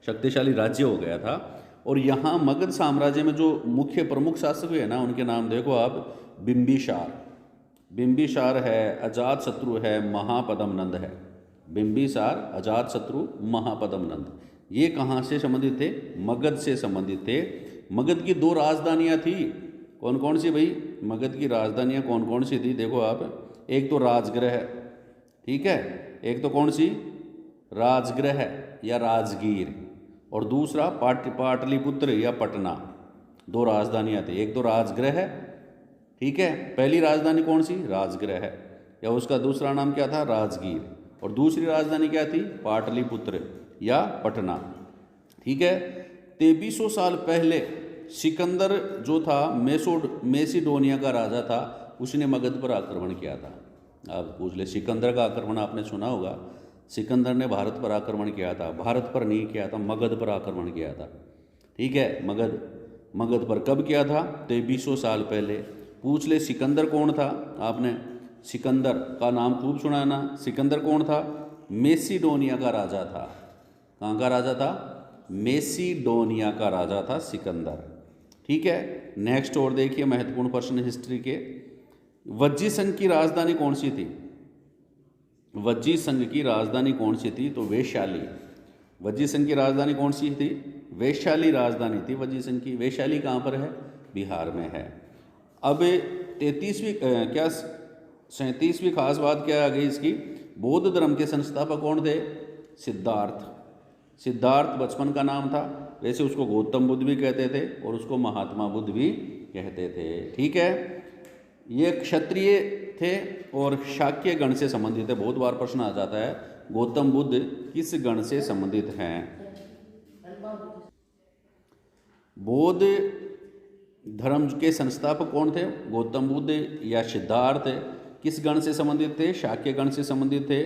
Speaker 1: शक्तिशाली राज्य हो गया था। और यहाँ मगध साम्राज्य में जो मुख्य प्रमुख शासक हुए ना, उनके नाम देखो आप, बिंबिसार, बिंबिसार है, अजातशत्रु है, महापद्मनंद है। बिंबिसार, अजातशत्रु, महापद्मनंद, ये कहाँ से संबंधित थे? मगध से संबंधित थे। मगध की 2 राजधानियाँ थी, कौन कौन सी भाई? मगध की राजधानियाँ कौन कौन सी थी? देखो आप, एक तो राजगृह, ठीक है, एक तो कौन सी? राजगृह या राजगीर, और दूसरा पाटलिपुत्र या पटना। 2 राजधानियाँ थी, एक तो राजगृह, ठीक है, पहली राजधानी कौन सी? राजगृह, या उसका दूसरा नाम क्या था? राजगीर, और दूसरी राजधानी क्या थी? पाटलिपुत्र या पटना, ठीक है। 2300 साल पहले सिकंदर जो था, मेसिडोनिया का राजा था, उसने मगध पर आक्रमण किया था। आप पूछ ले, सिकंदर का आक्रमण आपने सुना होगा, सिकंदर ने भारत पर आक्रमण किया था, भारत पर नहीं किया था, मगध पर आक्रमण किया था, ठीक है। मगध पर कब किया था? 2300 साल पहले। पूछ ले सिकंदर कौन था? आपने सिकंदर का नाम खूब सुना है ना। सिकंदर कौन था? मेसिडोनिया का राजा था। कहाँ का राजा था? मेसिडोनिया का राजा था सिकंदर, ठीक है। नेक्स्ट और देखिए महत्वपूर्ण प्रश्न हिस्ट्री के, वज्जी संघ की राजधानी कौन सी थी? वज्जी संघ की राजधानी कौन सी थी? तो वैशाली। वज्जी संघ की राजधानी कौन सी थी? वैशाली राजधानी थी वज्जी संघ की। वैशाली कहाँ पर है? बिहार में है। अब 37वीं खास बात क्या आ गई इसकी? बौद्ध धर्म के संस्थापक कौन थे? सिद्धार्थ। सिद्धार्थ बचपन का नाम था, वैसे उसको गौतम बुद्ध भी कहते थे और उसको महात्मा बुद्ध भी कहते थे, ठीक है। ये क्षत्रिय थे और शाक्य गण से संबंधित है। बहुत बार प्रश्न आ जाता है, गौतम बुद्ध किस गण से संबंधित हैं? बौद्ध धर्म के संस्थापक कौन थे? गौतम बुद्ध या सिद्धार्थ किस गण से संबंधित थे? शाक्य गण से संबंधित थे।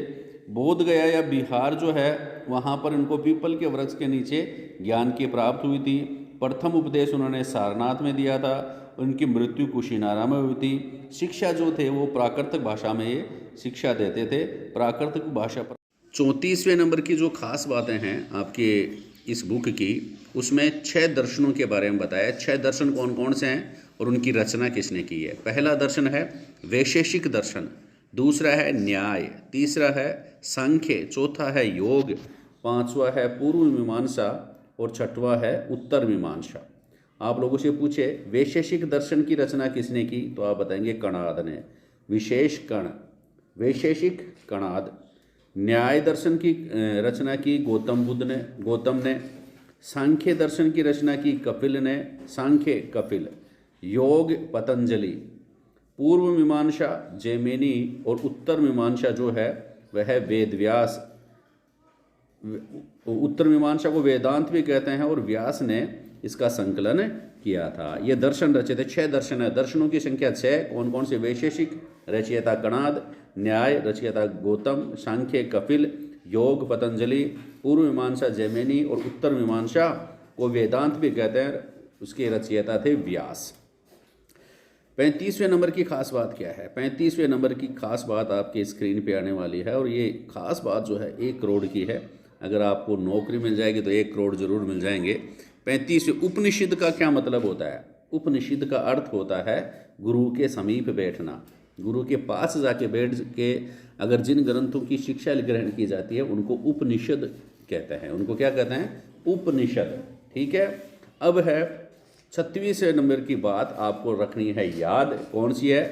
Speaker 1: बोध गया या बिहार जो है, वहाँ पर इनको पीपल के वृक्ष के नीचे ज्ञान की प्राप्त हुई थी। प्रथम उपदेश उन्होंने सारनाथ में दिया था, उनकी मृत्यु कुशीनारा में हुई थी। शिक्षा जो थे वो प्राकृतिक भाषा में ये शिक्षा देते थे, प्राकृतिक भाषा पर। 34वें नंबर की जो खास बातें हैं आपके इस बुक की, उसमें 6 दर्शनों के बारे में बताया। 6 दर्शन कौन कौन से हैं और उनकी रचना किसने की है? पहला दर्शन है वैशेषिक दर्शन, दूसरा है न्याय, तीसरा है सांख्य, चौथा है योग, पांचवा है पूर्व मीमांसा और छठवां है उत्तर मीमांसा। आप लोगों से पूछे वैशेषिक दर्शन की रचना किसने की, तो आप बताएंगे कणाद ने। विशेष कण, वैशेषिक कणाद। न्याय दर्शन की रचना की गौतम ने। सांख्य दर्शन की रचना की कपिल ने, सांख्य कपिल। योग पतंजलि। पूर्व मीमांसा जैमिनी और उत्तर मीमांसा जो है वह है वेदव्यास। उत्तर मीमांसा को वेदांत भी कहते हैं और व्यास ने इसका संकलन किया था। ये दर्शन रचे थे। 6 दर्शन है, दर्शनों की संख्या 6। कौन कौन से? वैशेषिक रचयिता कणाद, न्याय रचयिता गौतम, सांख्य कपिल, योग पतंजलि, पूर्व मीमांसा जैमिनी और उत्तर मीमांसा को वेदांत भी कहते हैं, उसके रचयिता थे व्यास। 35वें नंबर की खास बात क्या है? 35वें नंबर की खास बात आपके स्क्रीन पे आने वाली है और ये खास बात जो है 1 करोड़ की है। अगर आपको नौकरी मिल जाएगी तो 1 करोड़ जरूर मिल जाएंगे। 35वें, उपनिषद का क्या मतलब होता है? उपनिषद का अर्थ होता है गुरु के समीप बैठना, गुरु के पास जाके बैठ के अगर जिन ग्रंथों की शिक्षा ग्रहण की जाती है उनको उपनिषद कहते हैं। उनको क्या कहते हैं? उपनिषद, ठीक है। अब है 36वें नंबर की बात आपको रखनी है याद। कौन सी है?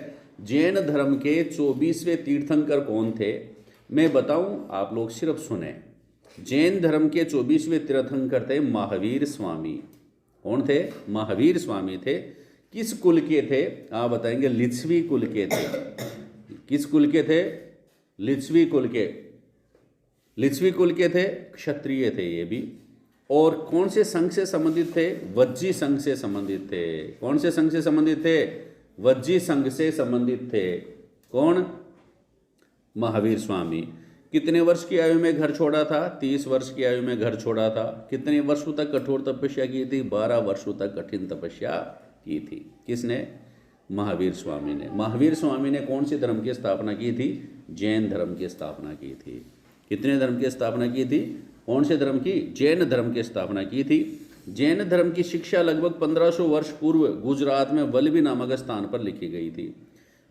Speaker 1: जैन धर्म के 24वें तीर्थंकर कौन थे? मैं बताऊं, आप लोग सिर्फ सुने। जैन धर्म के 24वें तीर्थंकर थे महावीर स्वामी। कौन थे? महावीर स्वामी थे। किस कुल के थे? आप बताएंगे लिच्छवी कुल के थे। किस कुल के थे? लिच्छवी कुल के। लिच्छवी कुल के थे, क्षत्रिय थे ये भी। और कौन से संघ से संबंधित थे? वज्जी संघ से संबंधित थे। कौन से संघ से संबंधित थे? वज्जी संघ से संबंधित थे। कौन? महावीर स्वामी। कितने वर्ष की आयु में घर छोड़ा था? 30 वर्ष की आयु में घर छोड़ा था। कितने वर्षों तक कठोर तपस्या की थी? 12 वर्षों तक कठिन तपस्या की थी। किसने? महावीर स्वामी ने। महावीर स्वामी ने कौन से धर्म की स्थापना की थी? जैन धर्म की स्थापना की थी। कितने धर्म की स्थापना की थी? कौन से धर्म की? जैन धर्म की स्थापना की थी। जैन धर्म की शिक्षा लगभग 1500 वर्ष पूर्व गुजरात में वल्लभी नामक स्थान पर लिखी गई थी।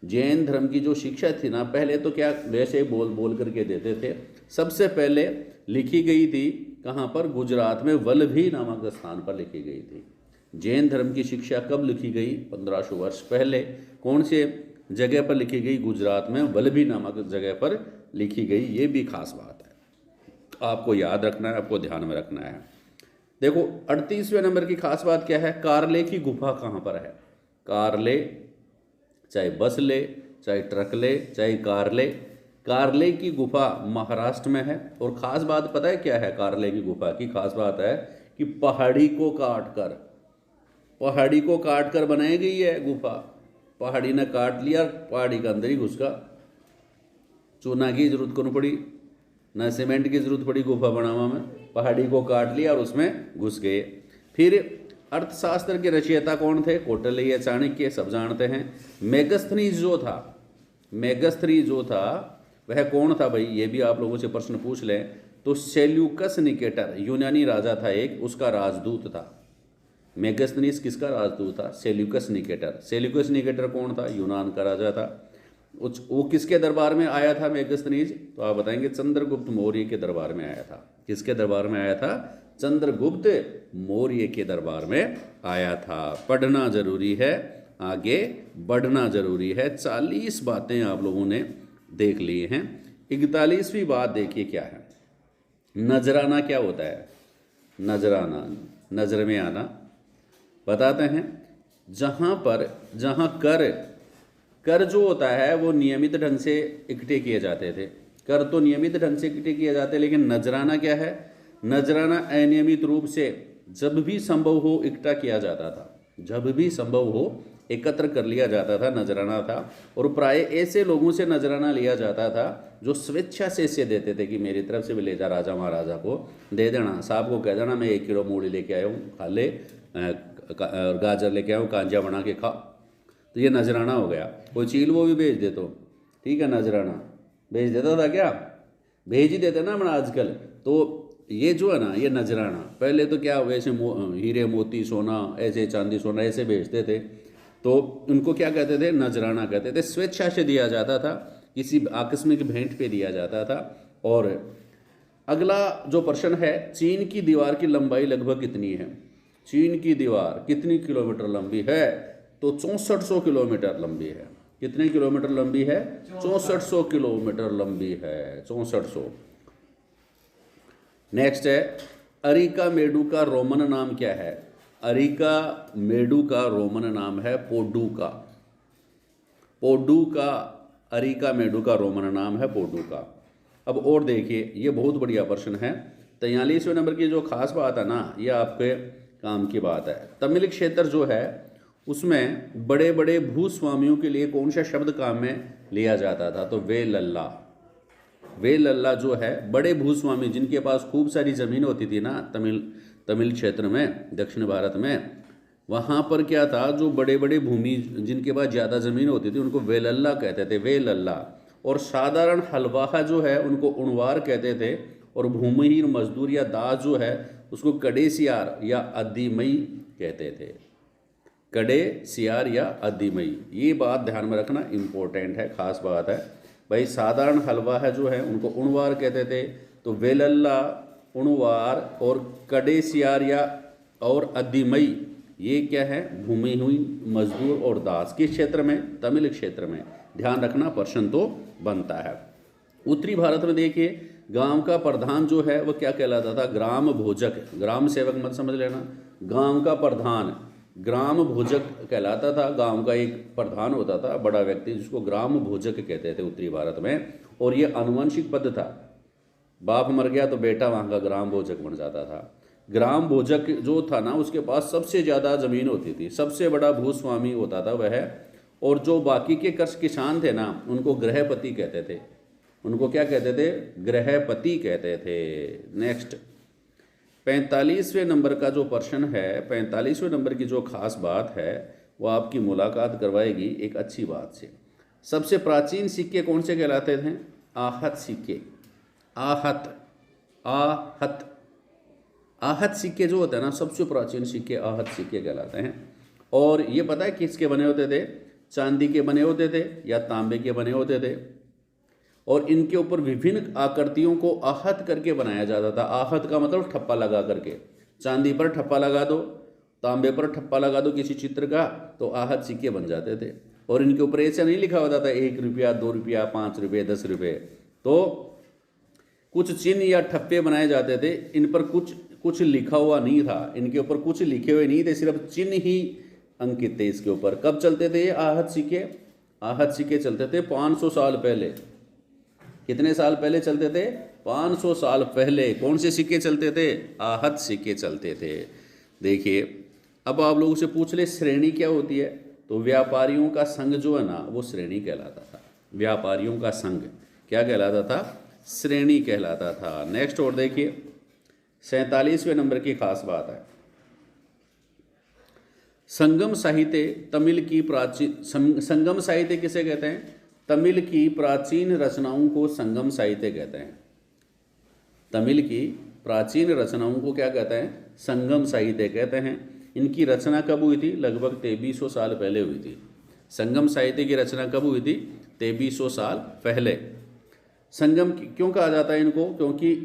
Speaker 1: जैन धर्म की जो शिक्षा थी ना, पहले तो क्या वैसे बोल बोल करके देते थे, सबसे पहले लिखी गई थी कहाँ पर? गुजरात में वल्लभी नामक स्थान पर लिखी गई थी। जैन धर्म की शिक्षा कब लिखी गई? 1500 वर्ष पहले। कौन से जगह पर लिखी गई? गुजरात में वल्लभी नामक जगह पर लिखी गई। ये भी खास बात है, आपको याद रखना है, आपको ध्यान में रखना है। देखो 38वें नंबर की खास बात क्या है? कारले की गुफा कहाँ पर है? कारले, चाहे बस ले, चाहे ट्रक ले, चाहे कारले, कारले की गुफा महाराष्ट्र में है। और ख़ास बात पता है क्या है कारले की गुफा की? खास बात है कि पहाड़ी को काट कर बनाई गई है गुफा। पहाड़ी ने काट लिया, पहाड़ी के अंदर ही घुस का, चूना की जरूरत कौन पड़ी, ना सीमेंट की जरूरत पड़ी गुफा बनावा में, पहाड़ी को काट लिया और उसमें घुस गए। फिर अर्थशास्त्र के रचयिता कौन थे? कौटिल्य, चाणक्य, सब जानते हैं। मेगस्थनीज जो था वह कौन था भाई? ये भी आप लोगों से प्रश्न पूछ लें तो सेल्यूकस निकेटर यूनानी राजा था एक, उसका राजदूत था। मेगस्थनीज किसका राजदूत था? Seleucus Nicator. सेल्यूकस निकेटर कौन था? यूनान का राजा था। वो किसके दरबार में आया था मेगस्थनीज? तो आप बताएंगे चंद्रगुप्त मौर्य के दरबार में आया था। किसके दरबार में आया था? चंद्रगुप्त मौर्य के दरबार में आया था। पढ़ना जरूरी है, आगे बढ़ना जरूरी है। 40 बातें आप लोगों ने देख ली हैं। 41वीं बात देखिए क्या है? नजराना क्या होता है? नजराना, नजर में आना। बताते हैं, जहाँ कर जो होता है वो नियमित ढंग से इकट्ठे किए जाते थे। कर तो नियमित ढंग से इकट्ठे किए जाते हैं, लेकिन नजराना क्या है? नजराना अनियमित रूप से जब भी संभव हो इकट्ठा किया जाता था। जब भी संभव हो एकत्र कर लिया जाता था, नजराना था। और प्राय ऐसे लोगों से नजराना लिया जाता था जो स्वेच्छा से इसे देते थे कि मेरी तरफ से भी ले जा, राजा महाराजा को दे देना, साहब को कह देना मैं 1 किलो मूली लेके आया हूँ, खा ले, गाजर लेके आया हूँ, कांजा बना के खा। तो ये नजराना हो गया। कोई चील वो भी भेज दे तो ठीक है, नजराना भेज देता था क्या? भेज ही देते ना अपना आजकल। तो ये जो है ना, ये नजराना। पहले तो क्या वैसे हीरे मोती सोना ऐसे, चांदी सोना ऐसे भेजते थे, तो उनको क्या कहते थे? नजराना कहते थे। स्वेच्छा से दिया जाता था, किसी आकस्मिक भेंट पे दिया जाता था। और अगला जो प्रश्न है, चीन की दीवार की लंबाई लगभग कितनी है? चीन की दीवार कितनी किलोमीटर लंबी है? तो 6400 किलोमीटर लंबी है। कितने किलोमीटर लंबी है? 6400 किलोमीटर लंबी है, 6400। नेक्स्ट है, अरिका मेडू का रोमन नाम क्या है? अरिका मेडू का रोमन नाम है पोडुका। पोडुका, अरिका मेडू का रोमन नाम है पोडुका। अब और देखिए, ये बहुत बढ़िया प्रश्न है। 43वें नंबर की जो खास बात है ना, ये आपके काम की बात है। तमिल क्षेत्र जो है उसमें बड़े बड़े भूस्वामियों के लिए कौन सा शब्द काम में लिया जाता था? तो वे लल्ला जो है, बड़े भूस्वामी जिनके पास खूब सारी ज़मीन होती थी ना तमिल क्षेत्र में, दक्षिण भारत में, वहाँ पर क्या था, जो बड़े बड़े भूमि जिनके पास ज़्यादा ज़मीन होती थी उनको वेलल्ला कहते थे, वेलल्ला। और साधारण हलवाहा जो है उनको उणवार कहते थे। और भूमिहीन मजदूर या दास जो है उसको कड़ेसियार या अद्दीमई कहते थे। कड़ेसियार या अद्दीमई, ये बात ध्यान में रखना, इम्पोर्टेंट है, खास बात है भाई। साधारण हलवाहा जो है उनको उणवार कहते थे। तो वेलल्ला, उणवार और कड़ेसियार या और अद्दीमई, ये क्या है? भूमिहीन मजदूर और दास। किस क्षेत्र में? तमिल क्षेत्र में। ध्यान रखना, प्रश्न तो बनता है। उत्तरी भारत में देखिए, गांव का प्रधान जो है वह क्या कहलाता था? ग्राम भोजक। ग्राम सेवक मत समझ लेना, गांव का प्रधान ग्राम भोजक कहलाता था। गांव का एक प्रधान होता था, बड़ा व्यक्ति, जिसको ग्राम भोजक कहते थे उत्तरी भारत में। और ये आनुवंशिक पद था, बाप मर गया तो बेटा वहाँ का ग्राम भोजक बन जाता था। ग्राम भोजक जो था ना, उसके पास सबसे ज़्यादा ज़मीन होती थी, सबसे बड़ा भूस्वामी होता था वह। और जो बाकी के किसान थे ना, उनको गृहपति कहते थे। उनको क्या कहते थे? गृहपति कहते थे। नेक्स्ट 45वें नंबर का जो प्रश्न है, 45वें नंबर की जो खास बात है वो आपकी मुलाकात करवाएगी एक अच्छी बात से। सबसे प्राचीन सिक्के कौन से कहलाते थे? आहत सिक्के। आहत आहत आहत सिक्के जो होते हैं ना, सबसे प्राचीन सिक्के आहत सिक्के कहलाते हैं। और ये पता है किसके बने होते थे? चांदी के बने होते थे या तांबे के बने होते थे। और इनके ऊपर विभिन्न आकृतियों को आहत करके बनाया जाता था। आहत का मतलब ठप्पा लगा करके। चांदी पर ठप्पा लगा दो, तांबे पर ठप्पा लगा दो किसी चित्र का, तो आहत सिक्के बन जाते थे। और इनके ऊपर ऐसा नहीं लिखा होता था 1 रुपया, 2 रुपया, 5 रुपये, 10 रुपये। तो कुछ चिन्ह या ठप्पे बनाए जाते थे। इन पर कुछ लिखा हुआ नहीं था, इनके ऊपर कुछ लिखे हुए नहीं थे, सिर्फ चिन्ह ही अंकित थे इसके ऊपर। कब चलते थे ये आहत सिक्के? आहत सिक्के चलते थे 500 साल पहले। कितने साल पहले चलते थे? 500 साल पहले। कौन से सिक्के चलते थे? आहत सिक्के चलते थे। देखिए, अब आप लोगों से पूछ ले श्रेणी क्या होती है, तो व्यापारियों का संघ जो है ना, वो श्रेणी कहलाता था। व्यापारियों का संघ क्या कहलाता था? श्रेणी कहलाता था। नेक्स्ट और देखिए, 47वें नंबर की खास बात है, संगम साहित्य तमिल की प्राचीन। संगम साहित्य किसे कहते हैं? तमिल की प्राचीन रचनाओं को संगम साहित्य कहते हैं। तमिल की प्राचीन रचनाओं को क्या कहते हैं? संगम साहित्य कहते हैं। इनकी रचना कब हुई थी? लगभग 2300 साल पहले हुई थी। संगम साहित्य की रचना कब हुई थी? 2300 साल पहले। संगम क्यों कहा जाता है इनको? क्योंकि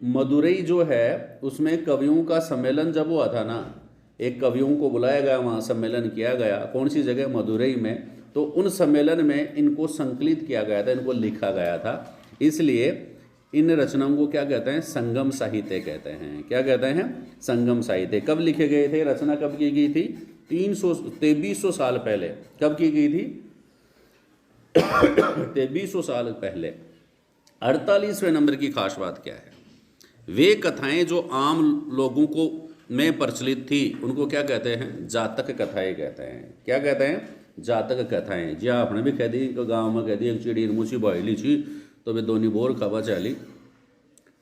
Speaker 1: मदुरई जो है उसमें कवियों का सम्मेलन जब हुआ था ना, एक कवियों को बुलाया गया, वहाँ सम्मेलन किया गया। कौन सी जगह? मदुरई में। तो उन सम्मेलन में इनको संकलित किया गया था, इनको लिखा गया था। इसलिए इन रचनाओं को क्या कहते हैं? संगम साहित्य कहते हैं। क्या कहते हैं? संगम साहित्य। कब लिखे गए थे? रचना कब की गई थी? 2300 साल पहले। कब की गई थी? 2300 साल पहले। 48वें नंबर की खास बात क्या है? वे कथाएं जो आम लोगों को में प्रचलित थी उनको क्या कहते हैं? जातक कथाएं कहते हैं। क्या कहते हैं? जातक कथाएं। जी आपने भी कह दी, गाँव में कह दी एक चिड़ी मुझी बॉयली छी तो वे दोनी बोर खबा चली।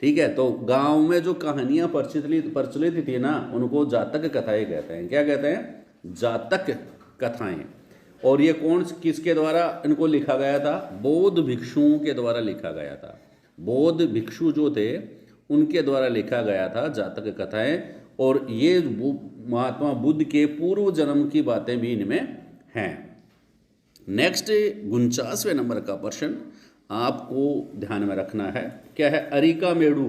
Speaker 1: ठीक है, तो गांव में जो कहानियां प्रचलित थी ना, उनको जातक कथाएं कहते हैं। क्या कहते हैं? जातक कथाएं। और ये कौन किसके द्वारा इनको लिखा गया था? बौद्ध भिक्षुओं के द्वारा लिखा गया था। बौद्ध भिक्षु जो थे उनके द्वारा लिखा गया था जातक कथाएं। और ये महात्मा बुद्ध के पूर्व जन्म की बातें भी इनमें हैं। नेक्स्ट 49वें नंबर का प्रश्न आपको ध्यान में रखना है। क्या है? अरिकामेडु।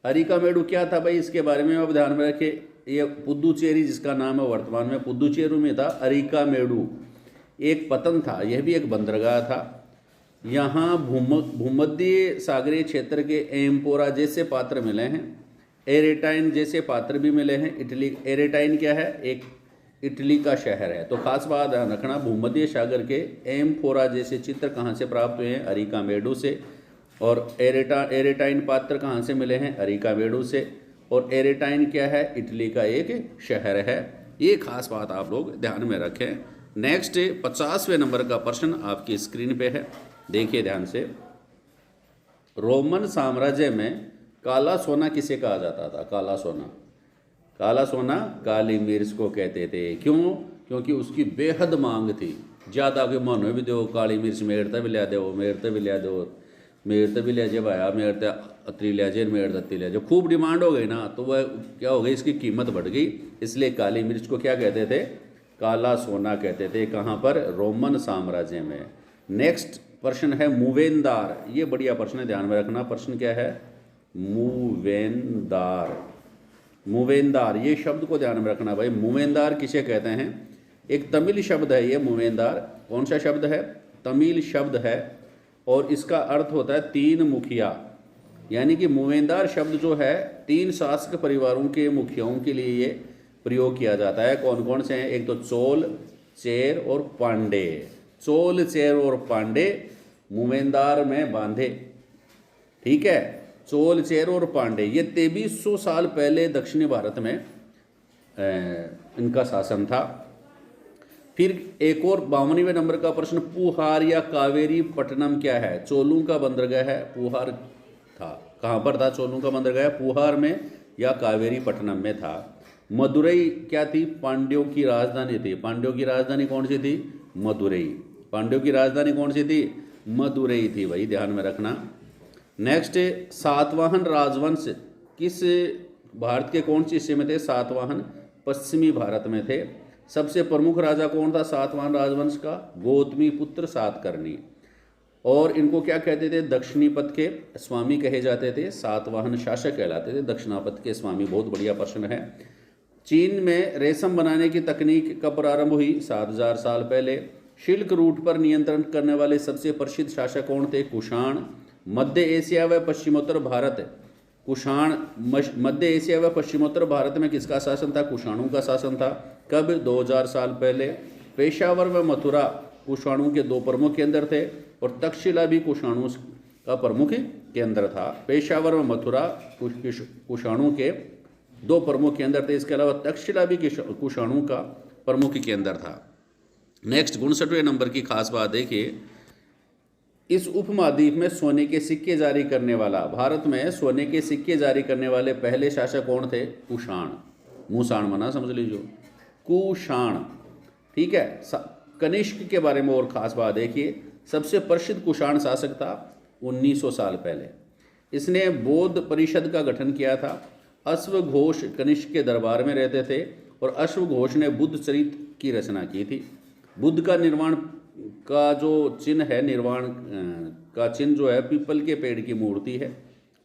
Speaker 1: अरिकामेडु क्या था भाई? इसके बारे में आप ध्यान में रखें। ये पुदुचेरी जिसका नाम है वर्तमान में पुदुचेरी में था। अरिकामेडु एक पतन था, यह भी एक बंदरगाह था। यहाँ भूमध्य सागरीय क्षेत्र के एम्पोरा जैसे पात्र मिले हैं। एरेटाइन जैसे पात्र भी मिले हैं। इटली, एरेटाइन क्या है? एक इटली का शहर है। तो खास बात ध्यान रखना, भूमध्य सागर के एम्फोरा जैसे चित्र कहाँ से प्राप्त हुए हैं? अरिकामेडु से। और एरेटाइन पात्र कहाँ से मिले हैं? अरिकामेडु से। और एरेटाइन क्या है? इटली का एक शहर है। ये खास बात आप लोग ध्यान में रखें। नेक्स्ट 50वें नंबर का प्रश्न आपकी स्क्रीन पे है, देखिए ध्यान से। रोमन साम्राज्य में काला सोना किसे कहा जाता था? काला सोना। काला सोना काली मिर्च को कहते थे। क्यों? क्योंकि उसकी बेहद मांग थी। ज़्यादा के मन भी दो काली मिर्च मेरते भी लिया दो, मेरते भी लिया दो, मेरते भी लिया जे भाया, मेरते अतरी लिया जे, मेरते अतरी लिया जे। खूब डिमांड हो गई ना, तो वह क्या हो गई? इसकी कीमत बढ़ गई। इसलिए काली मिर्च को क्या कहते थे? काला सोना कहते थे। कहाँ पर? रोमन साम्राज्य में। नेक्स्ट प्रश्न है मूवेंदार। ये बढ़िया प्रश्न है, ध्यान में रखना। प्रश्न क्या है? मूवेंदार। मूवेंदार, ये शब्द को ध्यान में रखना भाई। मूवेंदार किसे कहते हैं? एक तमिल शब्द है ये मूवेंदार। कौन सा शब्द है? तमिल शब्द है। और इसका अर्थ होता है 3 मुखिया। यानी कि मूवेंदार शब्द जो है 3 शासक परिवारों के मुखियाओं के लिए ये प्रयोग किया जाता है। कौन कौन से हैं? एक तो चोल, चेर और पांडे। चोल, चेर और पांडे मूवेंदार में बांधे। ठीक है, चोल, चेर और पांडे, ये 2300 साल पहले दक्षिणी भारत में इनका शासन था। फिर एक और 52वें नंबर का प्रश्न, पुहार या कावेरी पट्टनम क्या है? चोलों का बंदरगाह है, पुहार था। कहाँ पर था चोलों का बंदरगाह? पुहार में या कावेरी पट्टनम में था। मदुरई क्या थी? पांड्यों की राजधानी थी। पांड्यों की राजधानी कौन सी थी? मदुरई। पांड्यों की राजधानी कौन सी थी? मदुरई थी भाई, ध्यान में रखना। नेक्स्ट, सातवाहन राजवंश किस भारत के कौन से हिस्से में थे? सातवाहन पश्चिमी भारत में थे। सबसे प्रमुख राजा कौन था सातवाहन राजवंश का? गौतमी पुत्र सातकर्णी। और इनको क्या कहते थे? दक्षिणीपथ के स्वामी कहे जाते थे। सातवाहन शासक कहलाते थे, दक्षिणापथ के स्वामी। बहुत बढ़िया प्रश्न है। चीन में रेशम बनाने की तकनीक कब प्रारंभ हुई? 7000 साल पहले। सिल्क रूट पर नियंत्रण करने वाले सबसे प्रसिद्ध शासक कौन थे? कुषाण। मध्य एशिया व पश्चिमोत्तर भारत, कुषाण। मध्य एशिया व पश्चिमोत्तर भारत में किसका शासन था? कुषाणों का शासन था। कब? 2000 साल पहले। पेशावर व मथुरा कुषाणों के दो प्रमुख केंद्र थे, और तक्षशिला भी कुषाणों का प्रमुख केंद्र था। पेशावर व मथुरा कुषाणों के दो प्रमुख केंद्र थे। इसके अलावा तक्षशिला भी कुषाणों का प्रमुख केंद्र था। नेक्स्ट, 59वें नंबर की खास बात देखिए, इस उपमहाद्वीप में सोने के सिक्के जारी करने वाला, भारत में सोने के सिक्के जारी करने वाले पहले शासक कौन थे? कुषाण। मूषाण मना समझ लीजिए, कुषाण। ठीक है। कनिष्क के बारे में और खास बात देखिए, सबसे प्रसिद्ध कुषाण शासक था 1900 साल पहले। इसने बौद्ध परिषद का गठन किया था। अश्वघोष कनिष्क के दरबार में रहते थे, और अश्वघोष ने बुद्ध चरित्र की रचना की थी। बुद्ध का निर्वाण का जो चिन्ह है, निर्वाण का चिन्ह जो है, पीपल के पेड़ की मूर्ति है।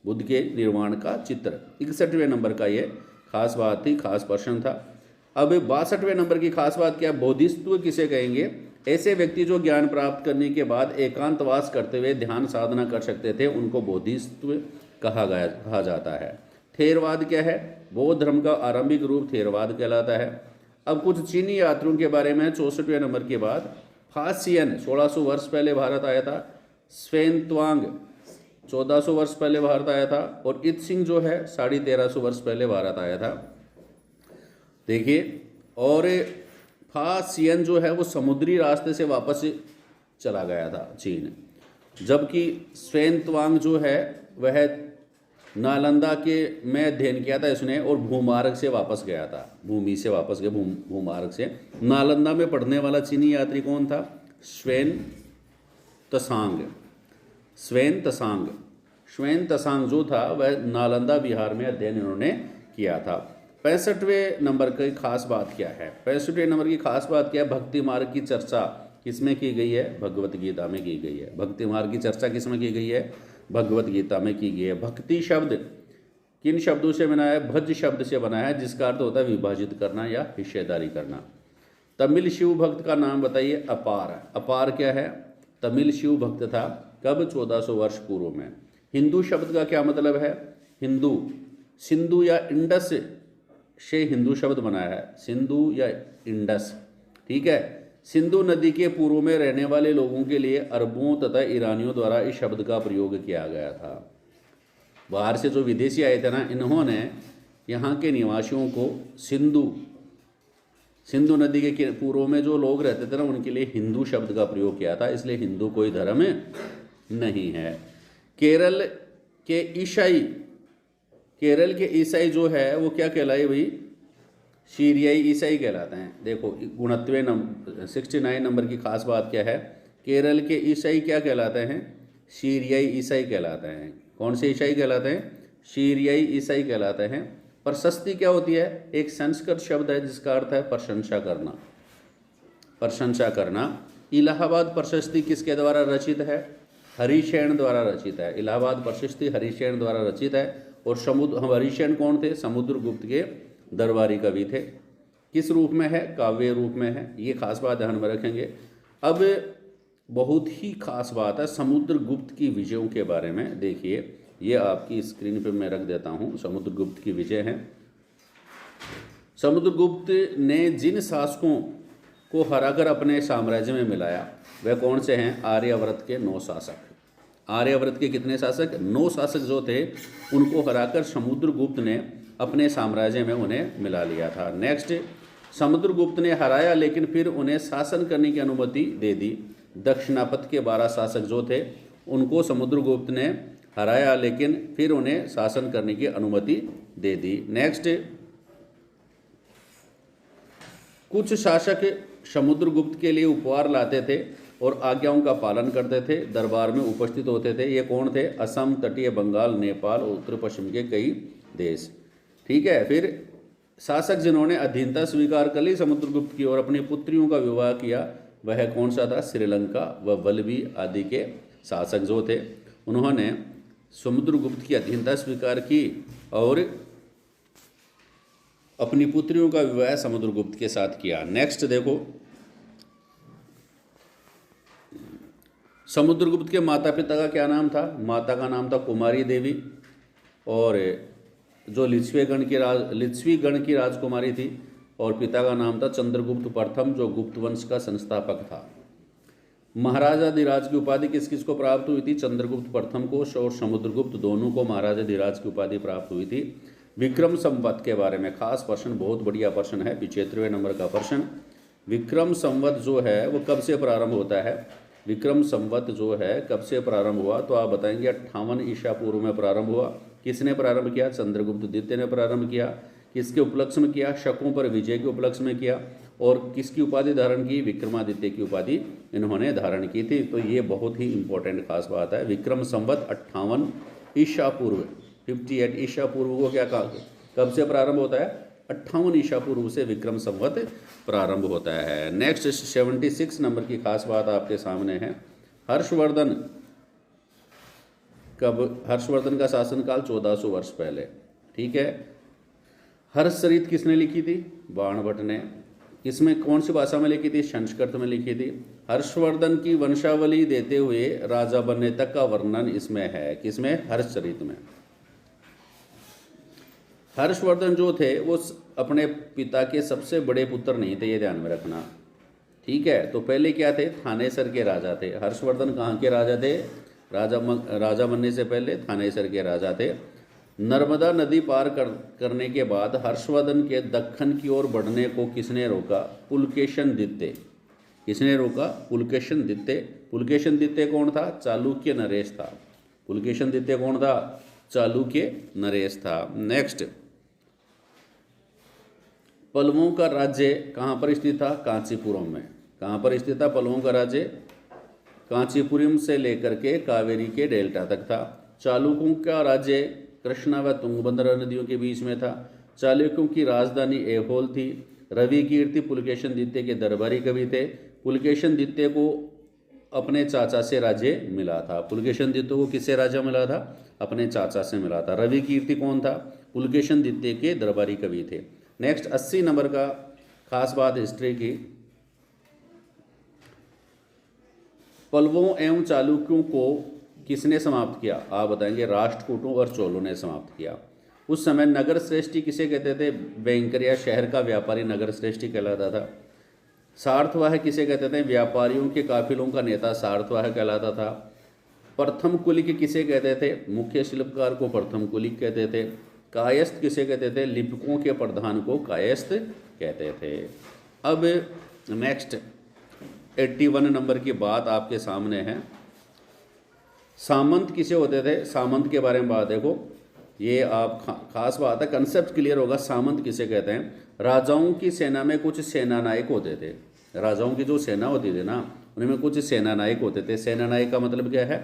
Speaker 1: बुद्ध के निर्वाण का चित्र। 61वें नंबर का ये खास बात थी, खास प्रश्न था। अब 62वें नंबर की खास बात क्या? बोधिसत्व किसे कहेंगे? ऐसे व्यक्ति जो ज्ञान प्राप्त करने के बाद एकांतवास करते हुए ध्यान साधना कर सकते थे, उनको बोधिसत्व कहा जाता है। थेरवाद क्या है? बौद्ध धर्म का आरंभिक रूप थेरवाद कहलाता है। अब कुछ चीनी यात्रियों के बारे में 64वें नंबर के बाद। फासियन 1600 वर्ष पहले भारत आया था। स्वेनत्वांग 1400 वर्ष पहले भारत आया था। और इत्सिंग जो है 1350 वर्ष पहले भारत आया था। देखिए, और फासियन जो है वो समुद्री रास्ते से वापस चला गया था चीन, जबकि स्वेनत्वांग जो है वह नालंदा के में अध्ययन किया था इसने, और भूमार्ग से वापस गया था। भूमि से वापस गया, भूमार्ग से। नालंदा में पढ़ने वाला चीनी यात्री कौन था? स्वेन तसांग जो था वह नालंदा बिहार में अध्ययन इन्होंने किया था। 65वें नंबर की खास बात क्या है? 65वें नंबर की खास बात क्या है? भक्ति मार्ग की चर्चा किसमें की गई है? भगवत गीता में की गई है। भक्ति मार्ग की चर्चा किसमें की गई है? भगवत गीता में की गई है। भक्ति शब्द किन शब्दों से बना है? भज शब्द से बना है, जिसका अर्थ होता है विभाजित करना या हिस्सेदारी करना। तमिल शिव भक्त का नाम बताइए? अपार। अपार क्या है? तमिल शिव भक्त था। कब? 1400 वर्ष पूर्व में। हिंदू शब्द का क्या मतलब है? हिंदू, सिंधु या इंडस से हिंदू शब्द बनाया है, सिंधु या इंडस। ठीक है। सिंधु नदी के पूर्व में रहने वाले लोगों के लिए अरबों तथा ईरानियों द्वारा इस शब्द का प्रयोग किया गया था। बाहर से जो विदेशी आए थे ना, इन्होंने यहाँ के निवासियों को सिंधु नदी के पूर्व में जो लोग रहते थे ना, उनके लिए हिंदू शब्द का प्रयोग किया था। इसलिए हिंदू कोई धर्म नहीं है। केरल के ईसाई जो है वो क्या कहलाए भाई? सीरियाई ईसाई कहलाते हैं। देखो 69 नंबर की खास बात क्या है? केरल के ईसाई क्या कहलाते हैं? सीरियाई ईसाई कहलाते हैं। कौन से ईसाई कहलाते हैं? सीरियाई ईसाई कहलाते हैं। प्रशस्ति क्या होती है? एक संस्कृत शब्द है जिसका अर्थ है प्रशंसा करना। इलाहाबाद प्रशस्ति किसके द्वारा रचित है? हरिशैन द्वारा रचित है। इलाहाबाद प्रशस्ति हरिशैन द्वारा रचित है। और हरिशैन कौन थे? समुद्रगुप्त के दरबारी कवि थे। किस रूप में है? काव्य रूप में है। ये खास बात ध्यान में रखेंगे। अब बहुत ही खास बात है समुद्रगुप्त की विजयों के बारे में। देखिए, ये आपकी स्क्रीन पे मैं रख देता हूँ। समुद्रगुप्त की विजय है। समुद्रगुप्त ने जिन शासकों को हराकर अपने साम्राज्य में मिलाया वह कौन से हैं? आर्यावर्त के 9 शासक। आर्यावर्त के कितने शासक? 9 शासक जो थे, उनको हराकर समुद्रगुप्त ने अपने साम्राज्य में उन्हें मिला लिया था। नेक्स्ट, समुद्रगुप्त ने हराया लेकिन फिर उन्हें शासन करने की अनुमति दे दी। दक्षिणापथ के 12 शासक जो थे, उनको समुद्रगुप्त ने हराया लेकिन फिर उन्हें शासन करने की अनुमति दे दी। नेक्स्ट, कुछ शासक समुद्रगुप्त के लिए उपहार लाते थे और आज्ञाओं का पालन करते थे, दरबार में उपस्थित होते थे। ये कौन थे? असम, तटीय बंगाल, नेपाल और उत्तर पश्चिम के कई देश। ठीक है। फिर शासक जिन्होंने अधीनता स्वीकार कर ली समुद्रगुप्त की और अपनी पुत्रियों का विवाह किया, वह कौन सा था? श्रीलंका व वल्लभी आदि के शासक जो थे, उन्होंने समुद्रगुप्त की अधीनता स्वीकार की और अपनी पुत्रियों का विवाह समुद्रगुप्त के साथ किया। नेक्स्ट देखो, समुद्रगुप्त के माता पिता का क्या नाम था? माता का नाम था कुमारी देवी, और जो लिच्छवी गण की राजकुमारी थी, और पिता का नाम था चंद्रगुप्त प्रथम, जो गुप्त वंश का संस्थापक था। महाराजाधिराज की उपाधि किस किस को प्राप्त हुई थी? चंद्रगुप्त प्रथम को और समुद्रगुप्त दोनों को महाराजाधिराज की उपाधि प्राप्त हुई थी। विक्रम संवत के बारे में खास प्रश्न, बहुत बढ़िया प्रश्न है, 75वें नंबर का प्रश्न। विक्रम संवत जो है वो कब से प्रारंभ होता है? विक्रम संवत जो है कब से प्रारंभ हुआ? तो आप बताएंगे 58 ईसा पूर्व में प्रारंभ हुआ। किसने प्रारंभ किया? चंद्रगुप्त द्वितीय ने प्रारंभ किया। किसके उपलक्ष्य में किया? शकों पर विजय के उपलक्ष्य में किया। और किसकी उपाधि धारण की? विक्रमादित्य की उपाधि इन्होंने धारण की थी। तो ये बहुत ही इंपॉर्टेंट खास बात है। विक्रम संवत 58 ईसा पूर्व, 58 ईसा पूर्व को क्या कहा, कब से प्रारंभ होता है? 58 ईसा पूर्व से विक्रम संवत प्रारंभ होता है। नेक्स्ट 76 नंबर की खास बात आपके सामने है। हर्षवर्धन का शासनकाल 1400 वर्ष पहले। ठीक है। हर्षचरित किसने लिखी थी? बाणभट्ट ने। किसमें, कौन सी भाषा में लिखी थी? संस्कृत में लिखी थी। हर्षवर्धन की वंशावली देते हुए राजा बनने तक का वर्णन इसमें है। किसमें? हर्षचरित में। हर्षवर्धन जो थे वो अपने पिता के सबसे बड़े पुत्र नहीं थे, ये ध्यान में रखना। ठीक है। तो पहले क्या थे? थानेसर के राजा थे। हर्षवर्धन कहाँ के राजा थे? राजा बनने से पहले थानेसर के राजा थे। नर्मदा नदी पार करने के बाद हर्षवर्धन के दक्कन की ओर बढ़ने को किसने रोका? पुलकेशन द्वितीय। किसने रोका? पुलकेशन द्वितीय। पुलकेशन द्वितीय कौन था? चालुक्य नरेश था। पुलकेशन द्वितीय कौन था? चालुक्य नरेश था। नेक्स्ट, पल्लवों का राज्य कहाँ पर स्थित था? कांचीपुरम में। कहाँ पर स्थित था पल्लवों का राज्य? कांचीपुरम से लेकर के कावेरी के डेल्टा तक था। चालुक्यों का राज्य कृष्णा व तुंगभद्रा नदियों के बीच में था। चालुक्यों की राजधानी ऐहोल थी। रवि कीर्ति पुलकेशन द्वितीय के दरबारी कवि थे। पुलकेशन द्वितीय को अपने चाचा से राज्य मिला था। पुलकेशन द्वितीय को किससे राज्य मिला था? अपने चाचा से मिला था। रवि कीर्ति कौन था? पुलकेशन द्वितीय के दरबारी कवि थे। नेक्स्ट 80 नंबर का खास बात हिस्ट्री की, पल्लवों एवं चालुक्यों को किसने समाप्त किया? आप बताएंगे राष्ट्रकूटों और चोलों ने समाप्त किया। उस समय नगर श्रेष्ठी किसे कहते थे? बैंकर या शहर का व्यापारी नगर श्रेष्ठी कहलाता था। सार्थवाह किसे कहते थे? व्यापारियों के काफिलों का नेता सार्थवाह कहलाता था। प्रथम कुलिक किसे कहते थे? मुख्य शिल्पकार को प्रथम कुलिक कहते थे। कायस्थ किसे कहते थे? लिपिकों के प्रधान को कायस्थ कहते थे। अब नेक्स्ट 81 नंबर की बात आपके सामने है। सामंत किसे होते थे? सामंत के बारे में बात देखो, ये आप खास बात है, कंसेप्ट क्लियर होगा। सामंत किसे कहते हैं? राजाओं की सेना में कुछ सेना नायक होते थे। राजाओं की जो सेना होती थी ना, उनमें कुछ सेना नायक होते थे। सेना नायक का मतलब क्या है?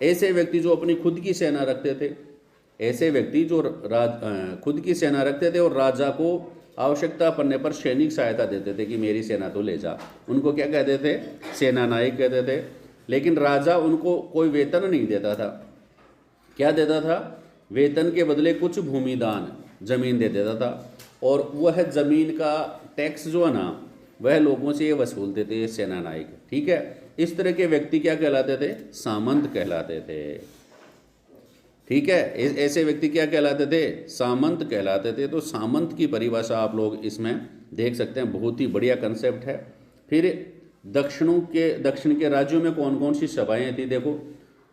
Speaker 1: ऐसे व्यक्ति जो अपनी खुद की सेना रखते थे। ऐसे व्यक्ति जो खुद की सेना रखते थे और राजा को आवश्यकता पड़ने पर सैनिक सहायता देते थे कि मेरी सेना तो ले जा, उनको क्या कहते थे? सेना नायक कहते थे। लेकिन राजा उनको कोई वेतन नहीं देता था। क्या देता था? वेतन के बदले कुछ भूमिदान, जमीन दे देता था, और वह जमीन का टैक्स जो है ना, वह लोगों से वसूलते थे सेना नायक। ठीक है। इस तरह के व्यक्ति क्या कहलाते थे? सामंत कहलाते थे। ठीक है। ऐसे व्यक्ति क्या कहलाते थे? सामंत कहलाते थे। तो सामंत की परिभाषा आप लोग इसमें देख सकते हैं, बहुत ही बढ़िया कंसेप्ट है। फिर दक्षिण के राज्यों में कौन कौन सी सभाएं थी? देखो,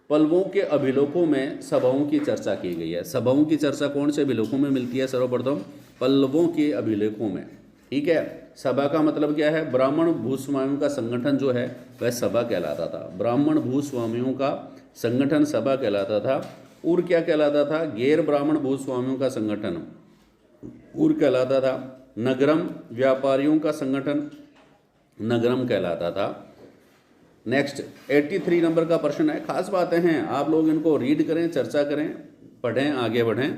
Speaker 1: पल्लवों के अभिलेखों में सभाओं की चर्चा की गई है। सभाओं की चर्चा कौन से अभिलेखों में मिलती है? सर्वप्रथम पल्लवों के अभिलेखों में। ठीक है। सभा का मतलब क्या है? ब्राह्मण भूस्वामियों का संगठन जो है वह सभा कहलाता था। ब्राह्मण भूस्वामियों का संगठन सभा कहलाता था। उर क्या कहलाता था? गैर ब्राह्मण भूस्वामियों का संगठन उर कहलाता था। नगरम व्यापारियों का संगठन नगरम कहलाता था। नेक्स्ट 83 नंबर का प्रश्न है, खास बातें हैं, आप लोग इनको रीड करें, चर्चा करें, पढ़ें, आगे बढ़ें।